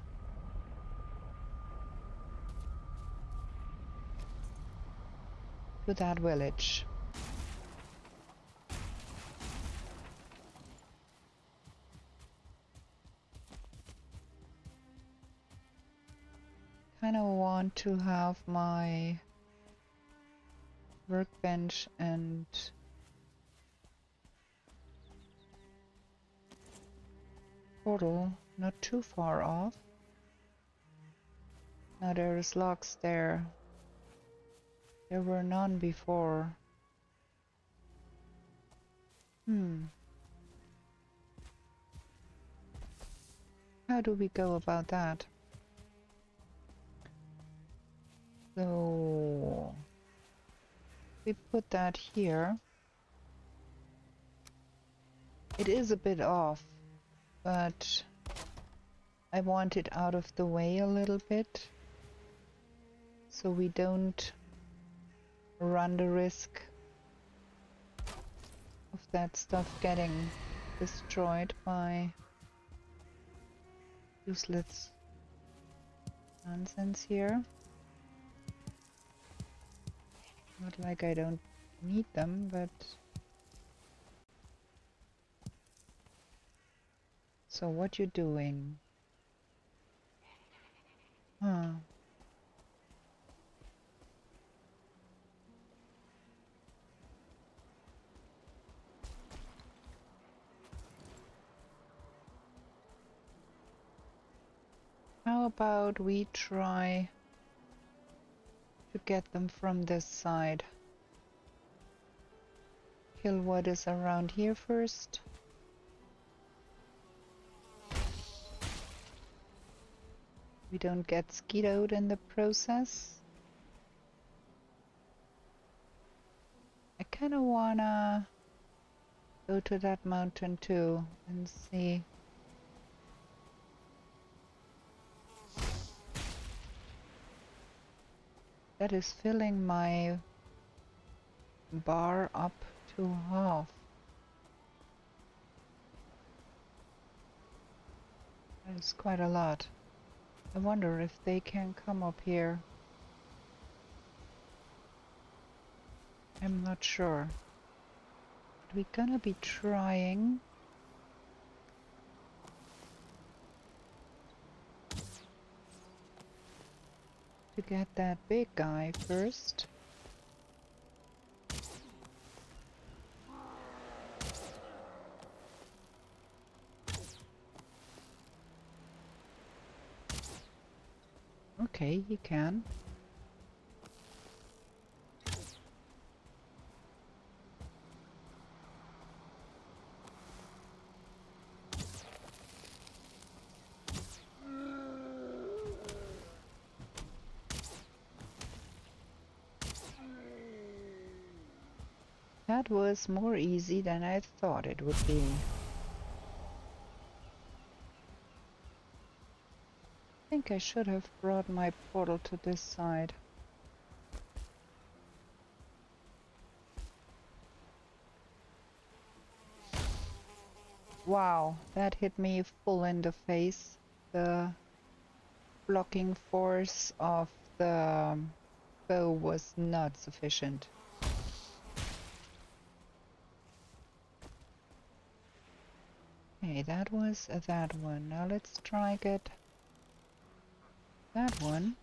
S1: To that village. Kind of want to have my workbench and portal not too far off. Now there is logs there. There were none before. How do we go about that? So we put that here. It is a bit off. but I want it out of the way a little bit so we don't run the risk of that stuff getting destroyed by useless nonsense here. Not like I don't need them, but... So what you doing? Huh. How about we try to get them from this side? Kill what is around here first. We don't get skidooed in the process. I kind of wanna go to that mountain too and see. That is filling my bar up to half. That is quite a lot. I wonder if they can come up here. I'm not sure. But we're gonna be trying. To get that big guy first. Okay, you can. That was more easy than I thought it would be. I think I should have brought my portal to this side. Wow, that hit me full in the face. The blocking force of the bow was not sufficient. Okay, that was that one. Now let's try get that one.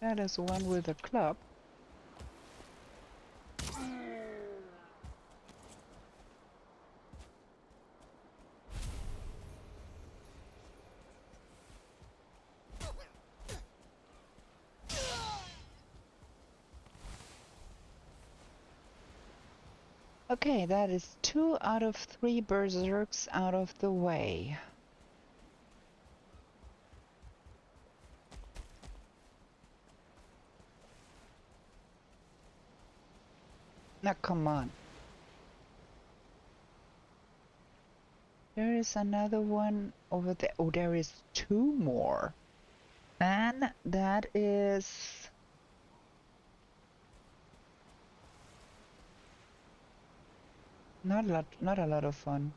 S1: That is one with a club. Okay, that is 2 out of 3 berserks out of the way. Now come on. There is another one over there. Oh, there is 2 more. And that is... not a lot of fun.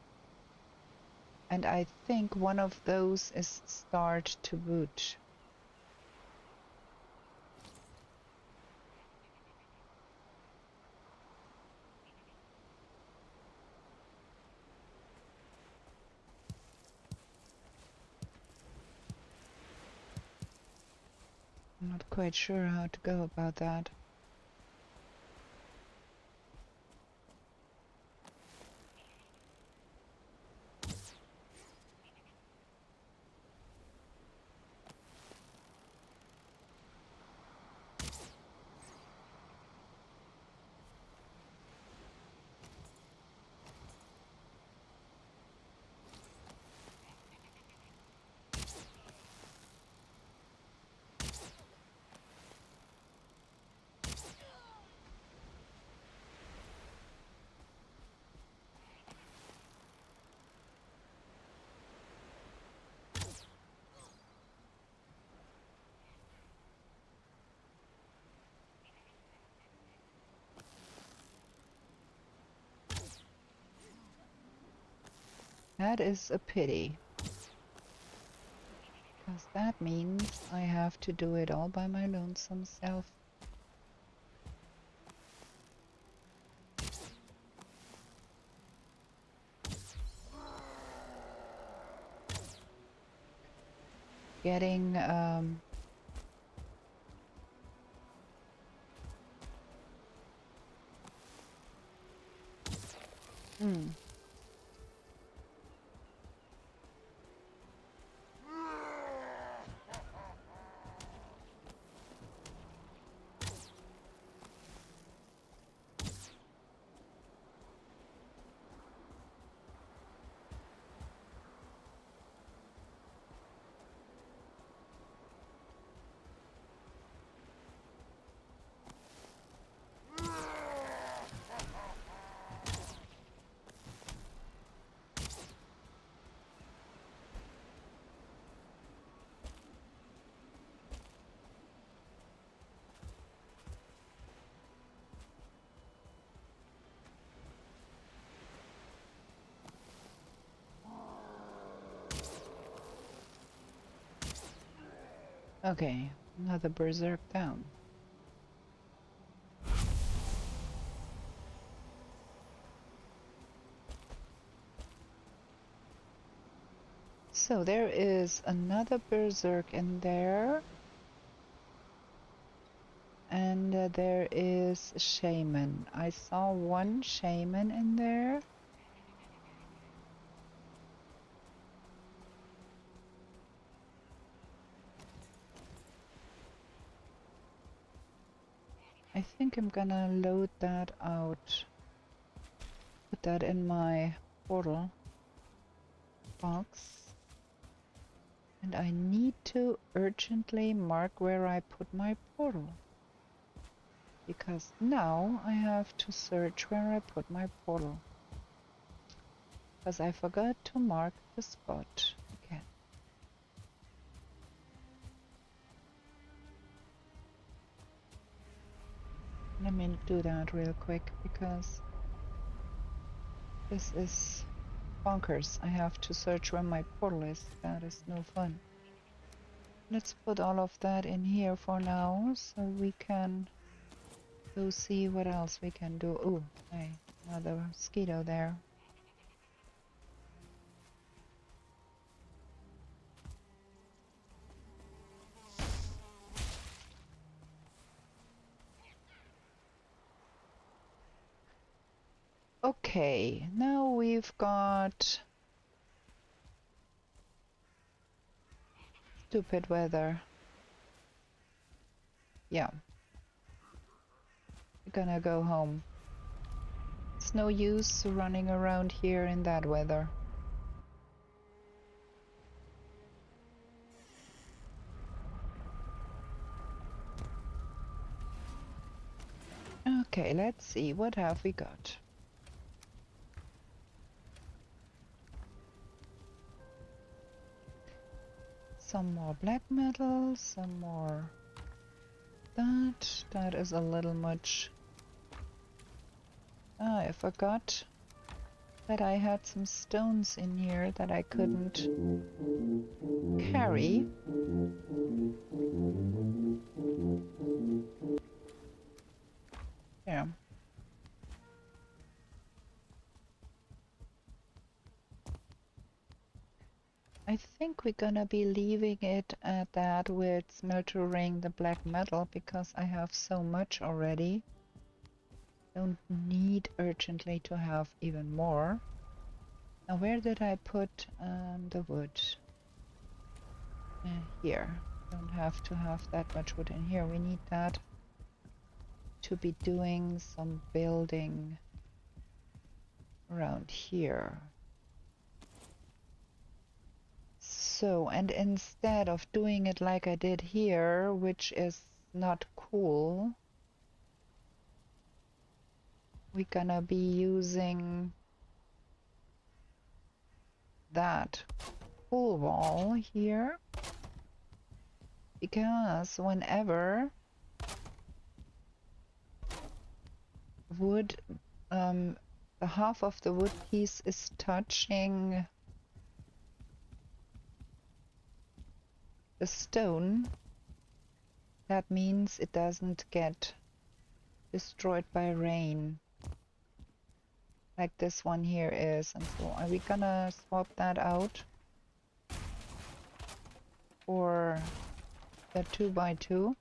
S1: And I think one of those is start to boot. I'm not quite sure how to go about that. That is a pity. Because that means I have to do it all by my lonesome self. Getting okay, another berserk down. So there is another berserk in there. And there is a shaman. I saw one shaman in there. I think I'm gonna load that out. Put that in my portal box. And I need to urgently mark where I put my portal. Because now I have to search where I put my portal. Because I forgot to mark the spot again. Let me do that real quick because this is bonkers. I have to search where my portal is. That is no fun. Let's put all of that in here for now so we can go see what else we can do. Oh, hey, another mosquito there. Okay, now we've got stupid weather. Yeah. We're gonna go home. It's no use running around here in that weather. Okay, let's see. What have we got? Some more black metal, some more that. That is a little much. Ah, I forgot that I had some stones in here that I couldn't carry. Yeah. I think we're gonna be leaving it at that with smeltering the black metal because I have so much already. Don't need urgently to have even more. Now where did I put the wood? Here. Don't have to have that much wood in here. We need that to be doing some building around here. So, and instead of doing it like I did here, which is not cool, we're gonna be using that cool wall here, because whenever wood, the half of the wood piece is touching the stone, that means it doesn't get destroyed by rain. Like this one here is. And so are we gonna swap that out for the 2x2?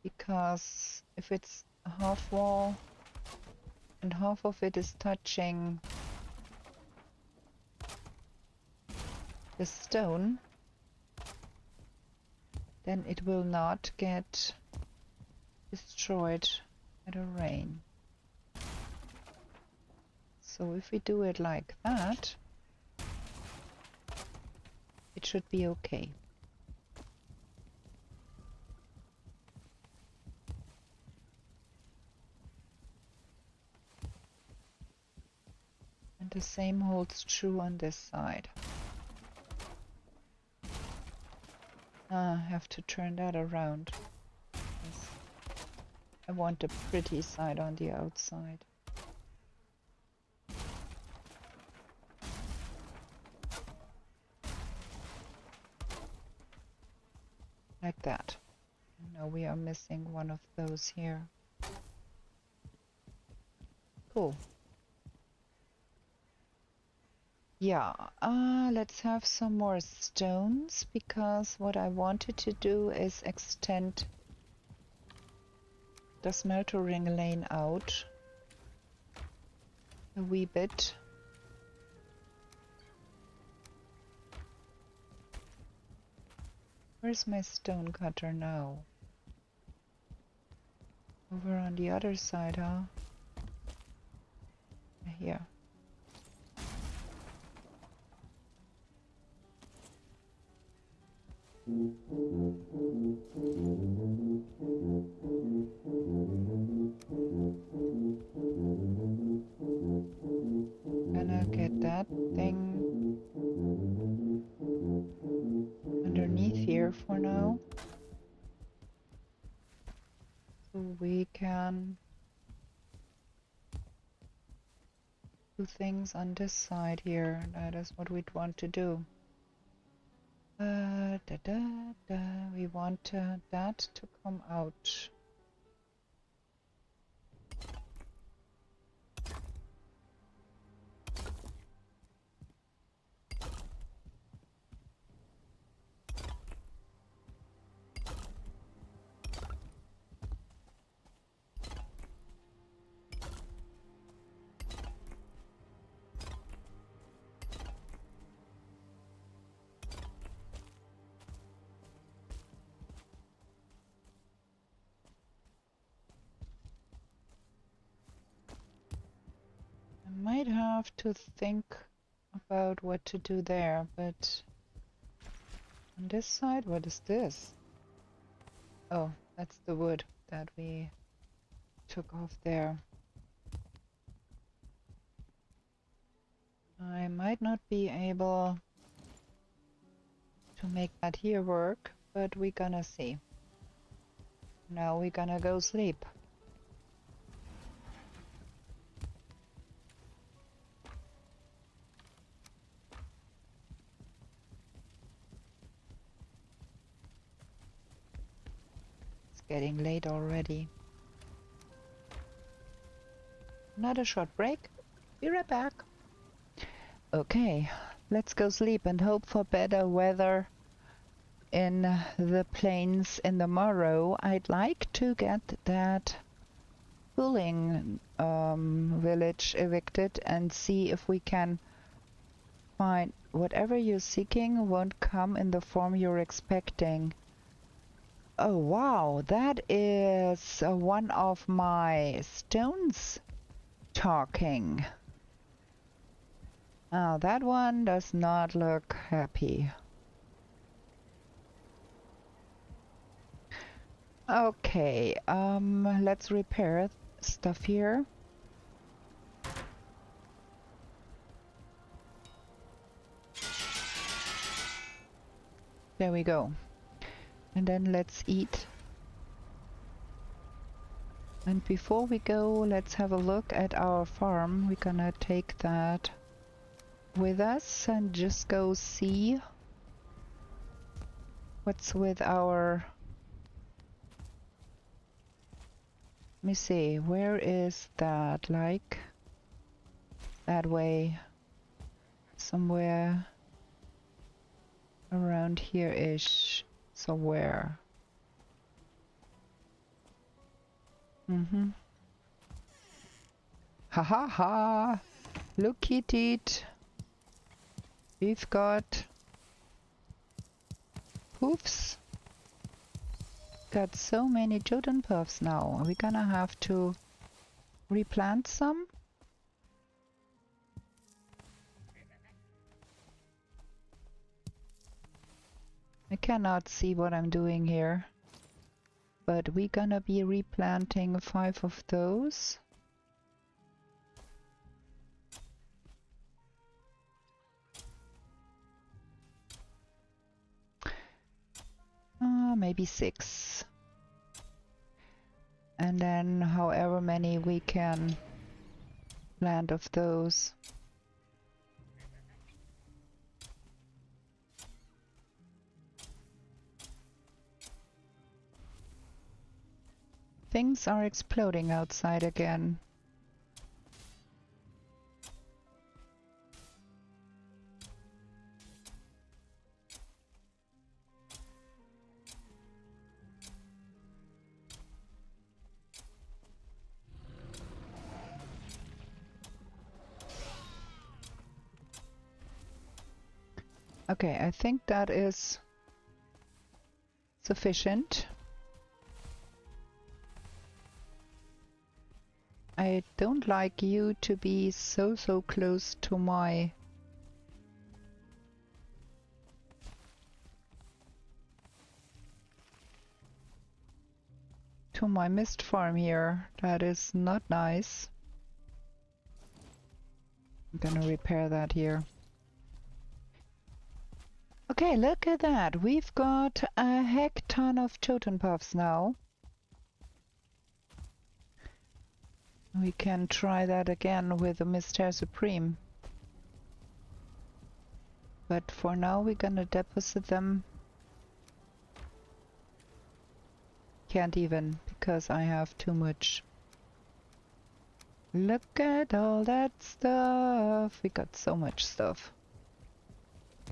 S1: Because if it's a half wall and half of it is touching the stone, then it will not get destroyed by the rain. So if we do it like that, it should be okay. And the same holds true on this side. I have to turn that around. I want the pretty side on the outside. Like that. Now we are missing one of those here. Cool. Yeah, let's have some more stones, because what I wanted to do is extend the smeltering lane out a wee bit. Where's my stone cutter now? Over on the other side, huh? Here. Gonna get that thing underneath here for now, so we can do things on this side here. That is what we'd want to do. We want that to come out. Might have to think about what to do there, but on this side, what is this? Oh, that's the wood that we took off there. I might not be able to make that here work, but we're gonna see. Now we're gonna go sleep. Getting late already. Another short break. Be right back. Okay, let's go sleep and hope for better weather in the plains in the morrow. I'd like to get that fuling village evicted and see if we can find whatever you're seeking won't come in the form you're expecting. Oh wow, that is one of my stones talking. Oh, that one does not look happy. Okay, let's repair stuff here. There we go. And then let's eat. And before we go, let's have a look at our farm. We're gonna take that with us and just go see what's with our... Let me see, where is that? Like that way, somewhere around here-ish. So where? Ha ha ha! Look at it! We've got hoofs. Got so many Jotun puffs now. Are we gonna have to replant some? I cannot see what I'm doing here. But we're gonna be replanting 5 of those. Maybe 6. And then however many we can plant of those. Things are exploding outside again. Okay, I think that is sufficient. I don't like you to be so close to my mist farm here. That is not nice. I'm gonna repair that here. Okay, look at that. We've got a heck ton of Jotun puffs now. We can try that again with the Myster Supreme. But for now we're gonna deposit them. Can't even, because I have too much. Look at all that stuff. We got so much stuff.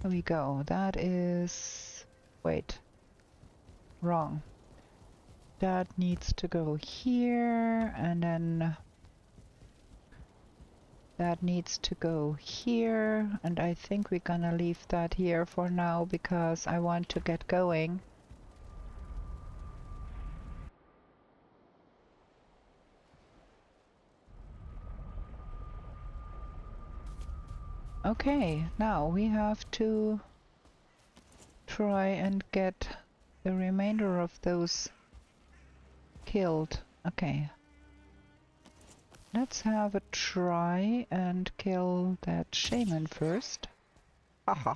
S1: There we go. That is... Wait. Wrong. That needs to go here, and then that needs to go here, and I think we're gonna leave that here for now because I want to get going. Okay, now we have to try and get the remainder of those killed. Okay. Let's have a try and kill that shaman first. Haha.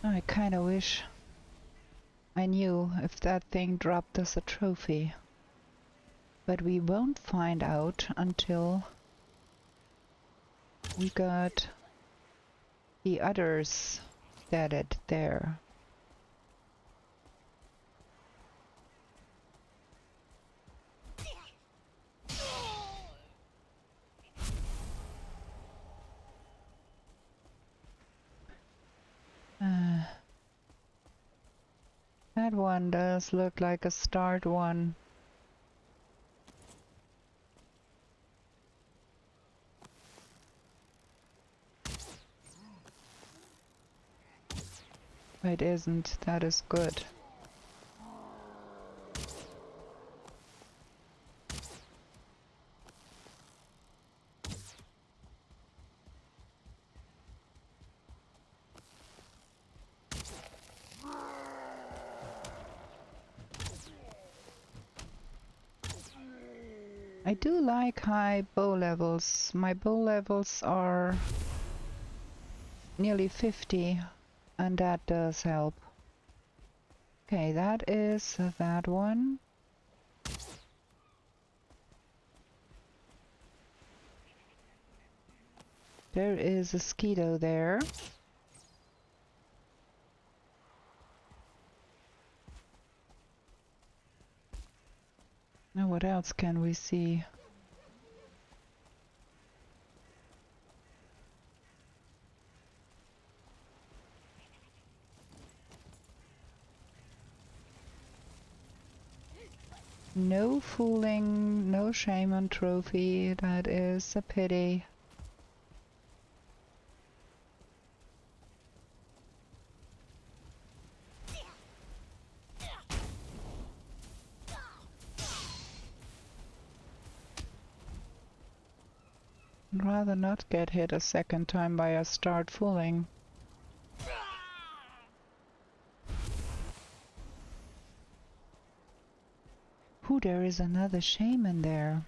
S1: I kinda wish I knew if that thing dropped us a trophy. But we won't find out until we got the others deaded there. That one does look like a start one. It isn't. That is good. I do like high bow levels. My bow levels are nearly 50, and that does help. Okay, that is that one. There is a mosquito there. Now what else can we see? No fooling, no shaman trophy, that is a pity. I'd rather not get hit a second time by a start fooling. Ooh, there is another shaman there.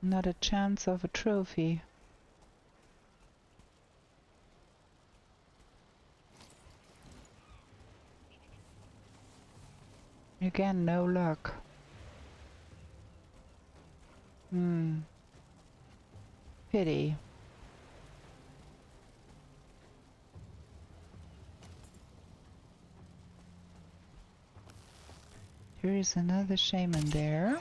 S1: Not a chance of a trophy. Again, no luck. Pity. There is another shaman there.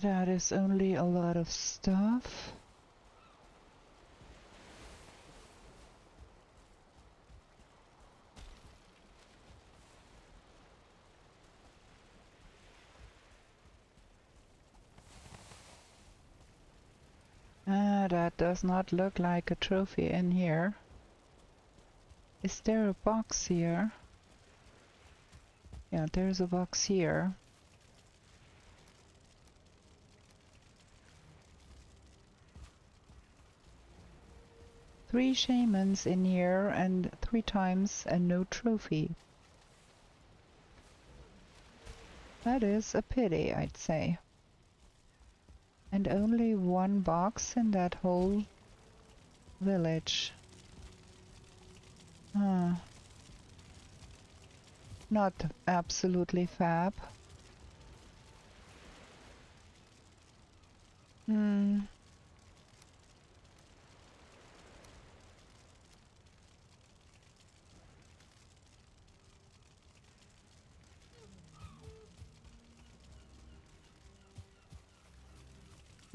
S1: That is only a lot of stuff. That does not look like a trophy in here. Is there a box here? Yeah, there's a box here. Three shamans in here and 3 times and no trophy. That is a pity, I'd say. And only 1 box in that whole village. Not absolutely fab.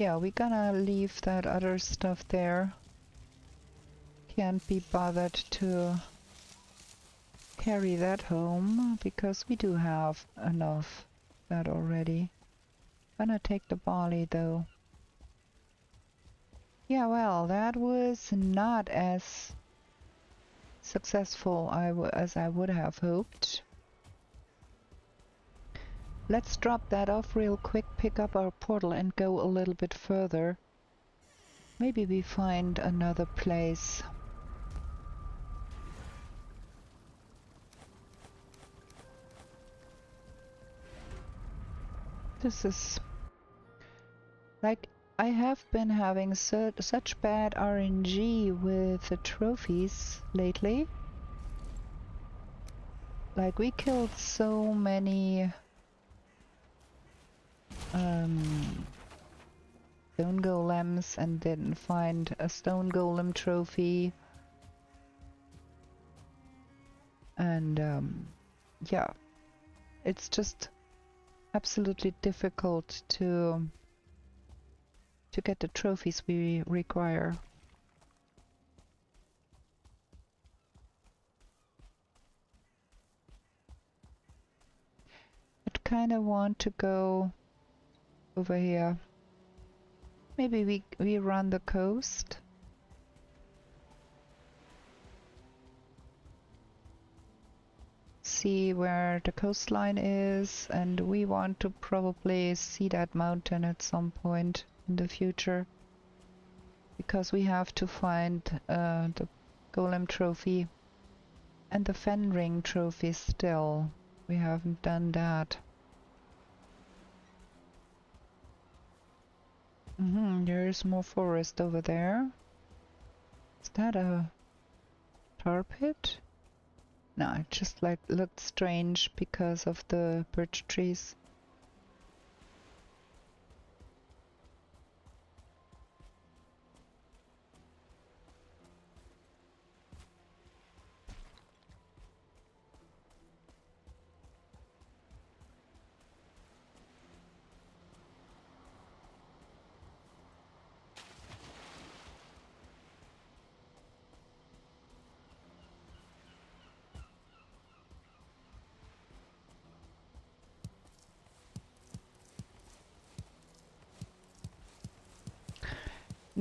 S1: Yeah, we're gonna leave that other stuff there. Can't be bothered to carry that home because we do have enough that already. Gonna take the barley though. Yeah, well, that was not as successful as I would have hoped. Let's drop that off real quick, pick up our portal and go a little bit further. Maybe we find another place. This is... like, I have been having such bad RNG with the trophies lately. Like, we killed so many stone golems and didn't find a stone golem trophy. And yeah, it's just absolutely difficult to get the trophies we require. I'd kind of want to go over here. Maybe we run the coast. See where the coastline is, and we want to probably see that mountain at some point. in the future. Because we have to find the golem trophy and the fen ring trophy still. We haven't done that. There's more forest over there. Is that a tar pit? No, it just like looked strange because of the birch trees.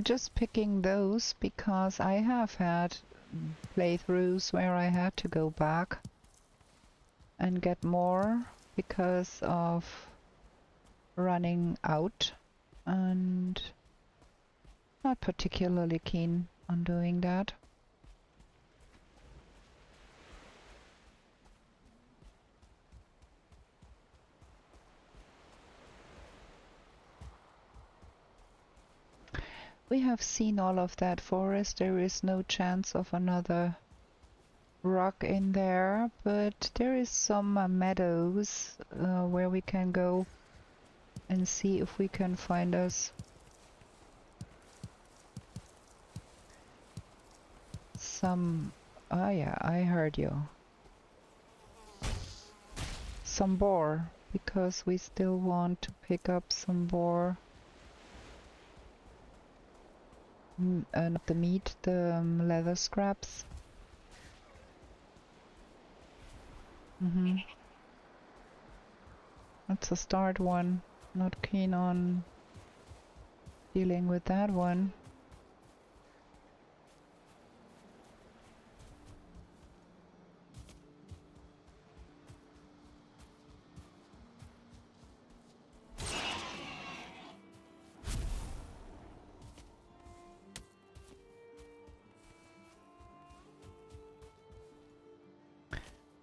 S1: Just picking those because I have had playthroughs where I had to go back and get more because of running out, and not particularly keen on doing that. We have seen all of that forest. There is no chance of another rock in there, but there is some meadows where we can go and see if we can find us some... Oh yeah, I heard you. Some boar, because we still want to pick up some boar. Not the meat, the leather scraps. That's a start one. Not keen on dealing with that one.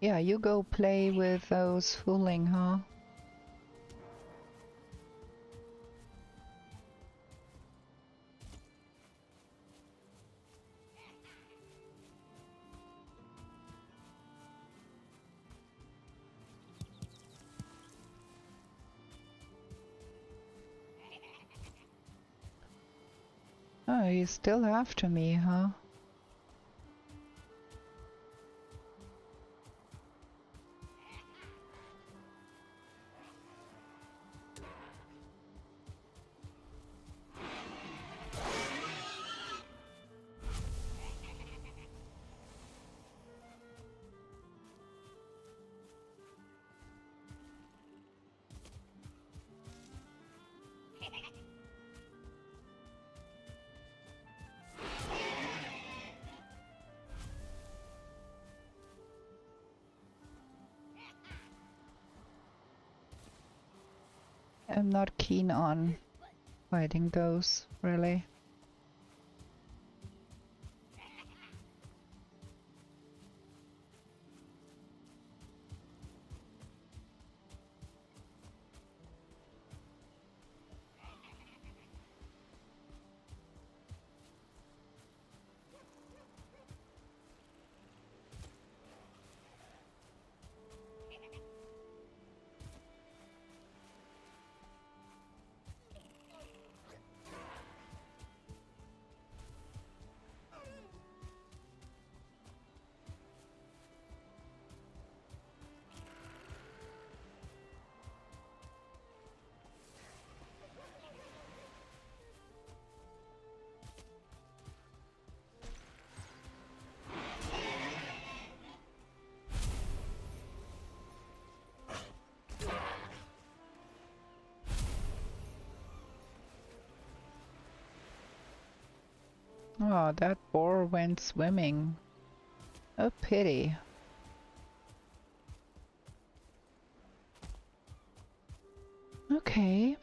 S1: Yeah, you go play with those fuling, huh? Oh, he's still after me, huh? I'm not keen on fighting those, really. Oh, that boar went swimming. A pity. Okay.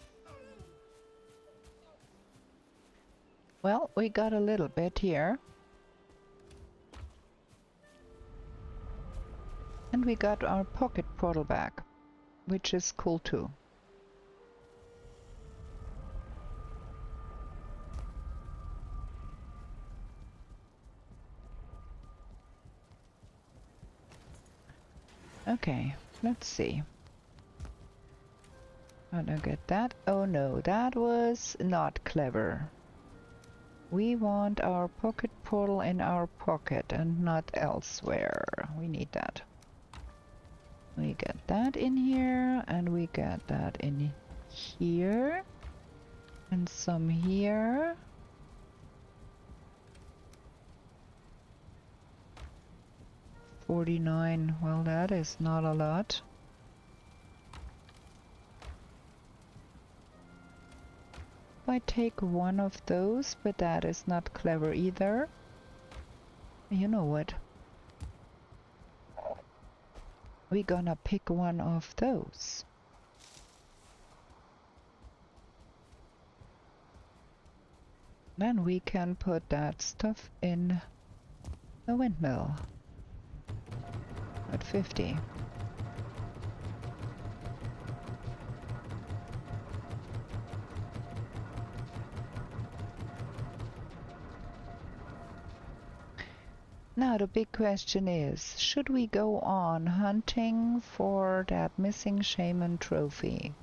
S1: Well, we got a little bit here. And we got our pocket portal back, which is cool too. Okay, let's see. How do I get that? Oh no, that was not clever. We want our pocket portal in our pocket and not elsewhere. We need that. We get that in here, and we get that in here. And some here. $49. Well, that is not a lot. If I take one of those, but that is not clever either. You know what? We're gonna pick one of those. Then we can put that stuff in the windmill at 50. Now the big question is, should we go on hunting for that missing shaman trophy?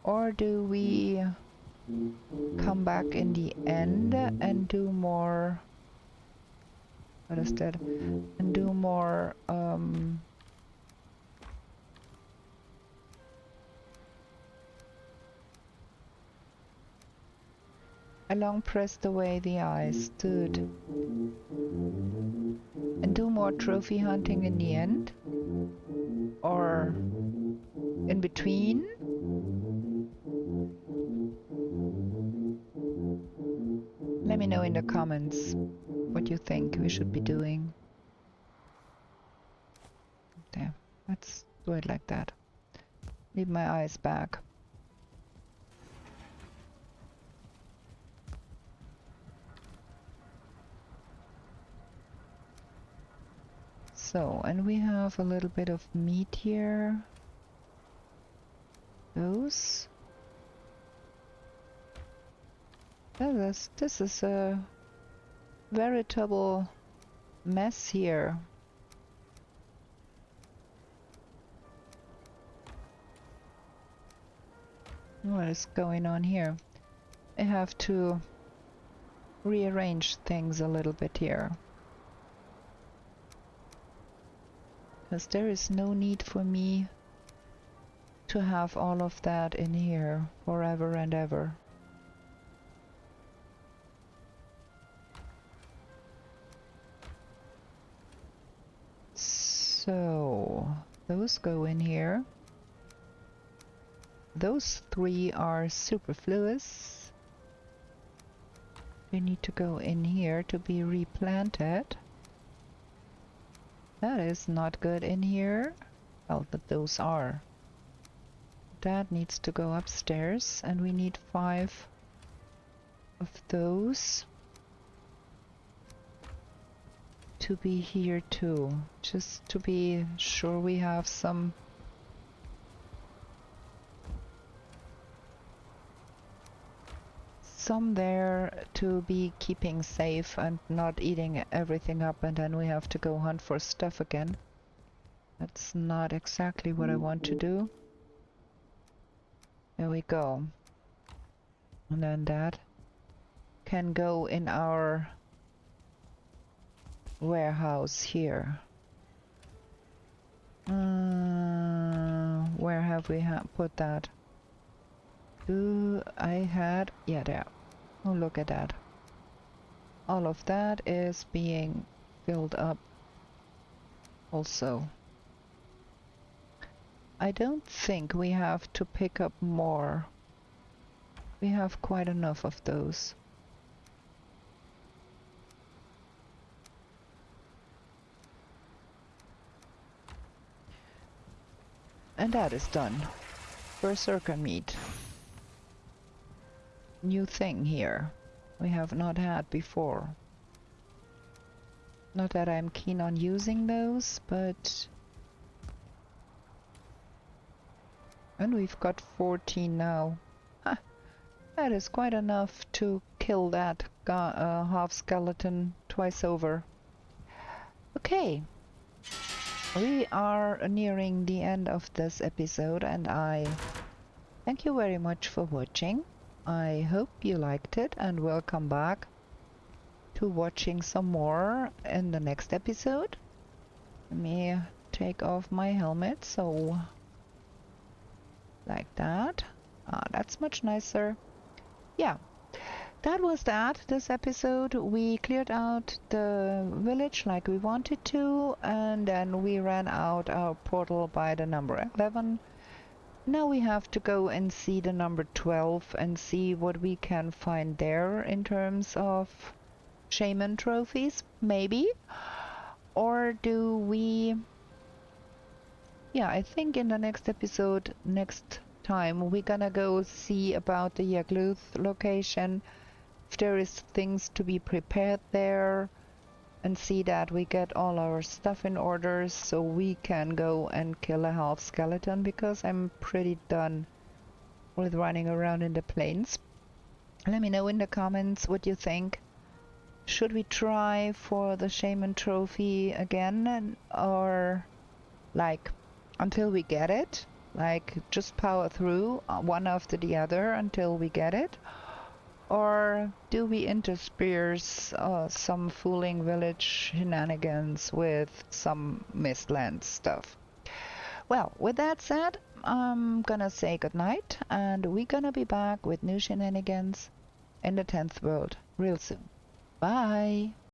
S1: Or do we come back in the end and do more... What is that? And do more... I long pressed away the eyes stood. And do more trophy hunting in the end? Or in between? Let me know in the comments what you think we should be doing. There, let's do it like that. Leave my eyes back. So, and we have a little bit of meat here. Those. This is a veritable mess here. What is going on here? I have to rearrange things a little bit here. Because there is no need for me to have all of that in here forever and ever. So, those go in here. Those three are superfluous. They need to go in here to be replanted. That is not good in here. Well, but those are. That needs to go upstairs, and we need 5 of those to be here too. Just to be sure we have some there to be keeping safe and not eating everything up, and then we have to go hunt for stuff again. That's not exactly what I want to do. There we go. And then that can go in our warehouse here. Where have we put that? Yeah, there. Oh, look at that. All of that is being filled up also. I don't think we have to pick up more. We have quite enough of those. And that is done. Berserker meat. New thing here. we have not had before. Not that I'm keen on using those, but... And we've got 14 now. Huh. That is quite enough to kill that half skeleton twice over. Okay. We are nearing the end of this episode, and I thank you very much for watching. I hope you liked it and will come back to watching some more in the next episode. Let me take off my helmet, so like that. That's much nicer. Yeah, that was this episode. We cleared out the village like we wanted to, and then we ran out our portal by the number 11. Now we have to go and see the number 12 and see what we can find there in terms of shaman trophies, maybe. Or do we... Yeah, I think in the next episode, next time, we're gonna go see about the Yagluth location, if there is things to be prepared there, and see that we get all our stuff in order so we can go and kill a half skeleton, because I'm pretty done with running around in the plains. Let me know in the comments what you think. Should we try for the shaman trophy again, or like until we get it? Like just power through one after the other until we get it? Or do we intersperse some fooling village shenanigans with some Mistlands stuff? Well, with that said, I'm gonna say goodnight, and we're gonna be back with new shenanigans in the 10th world real soon. Bye!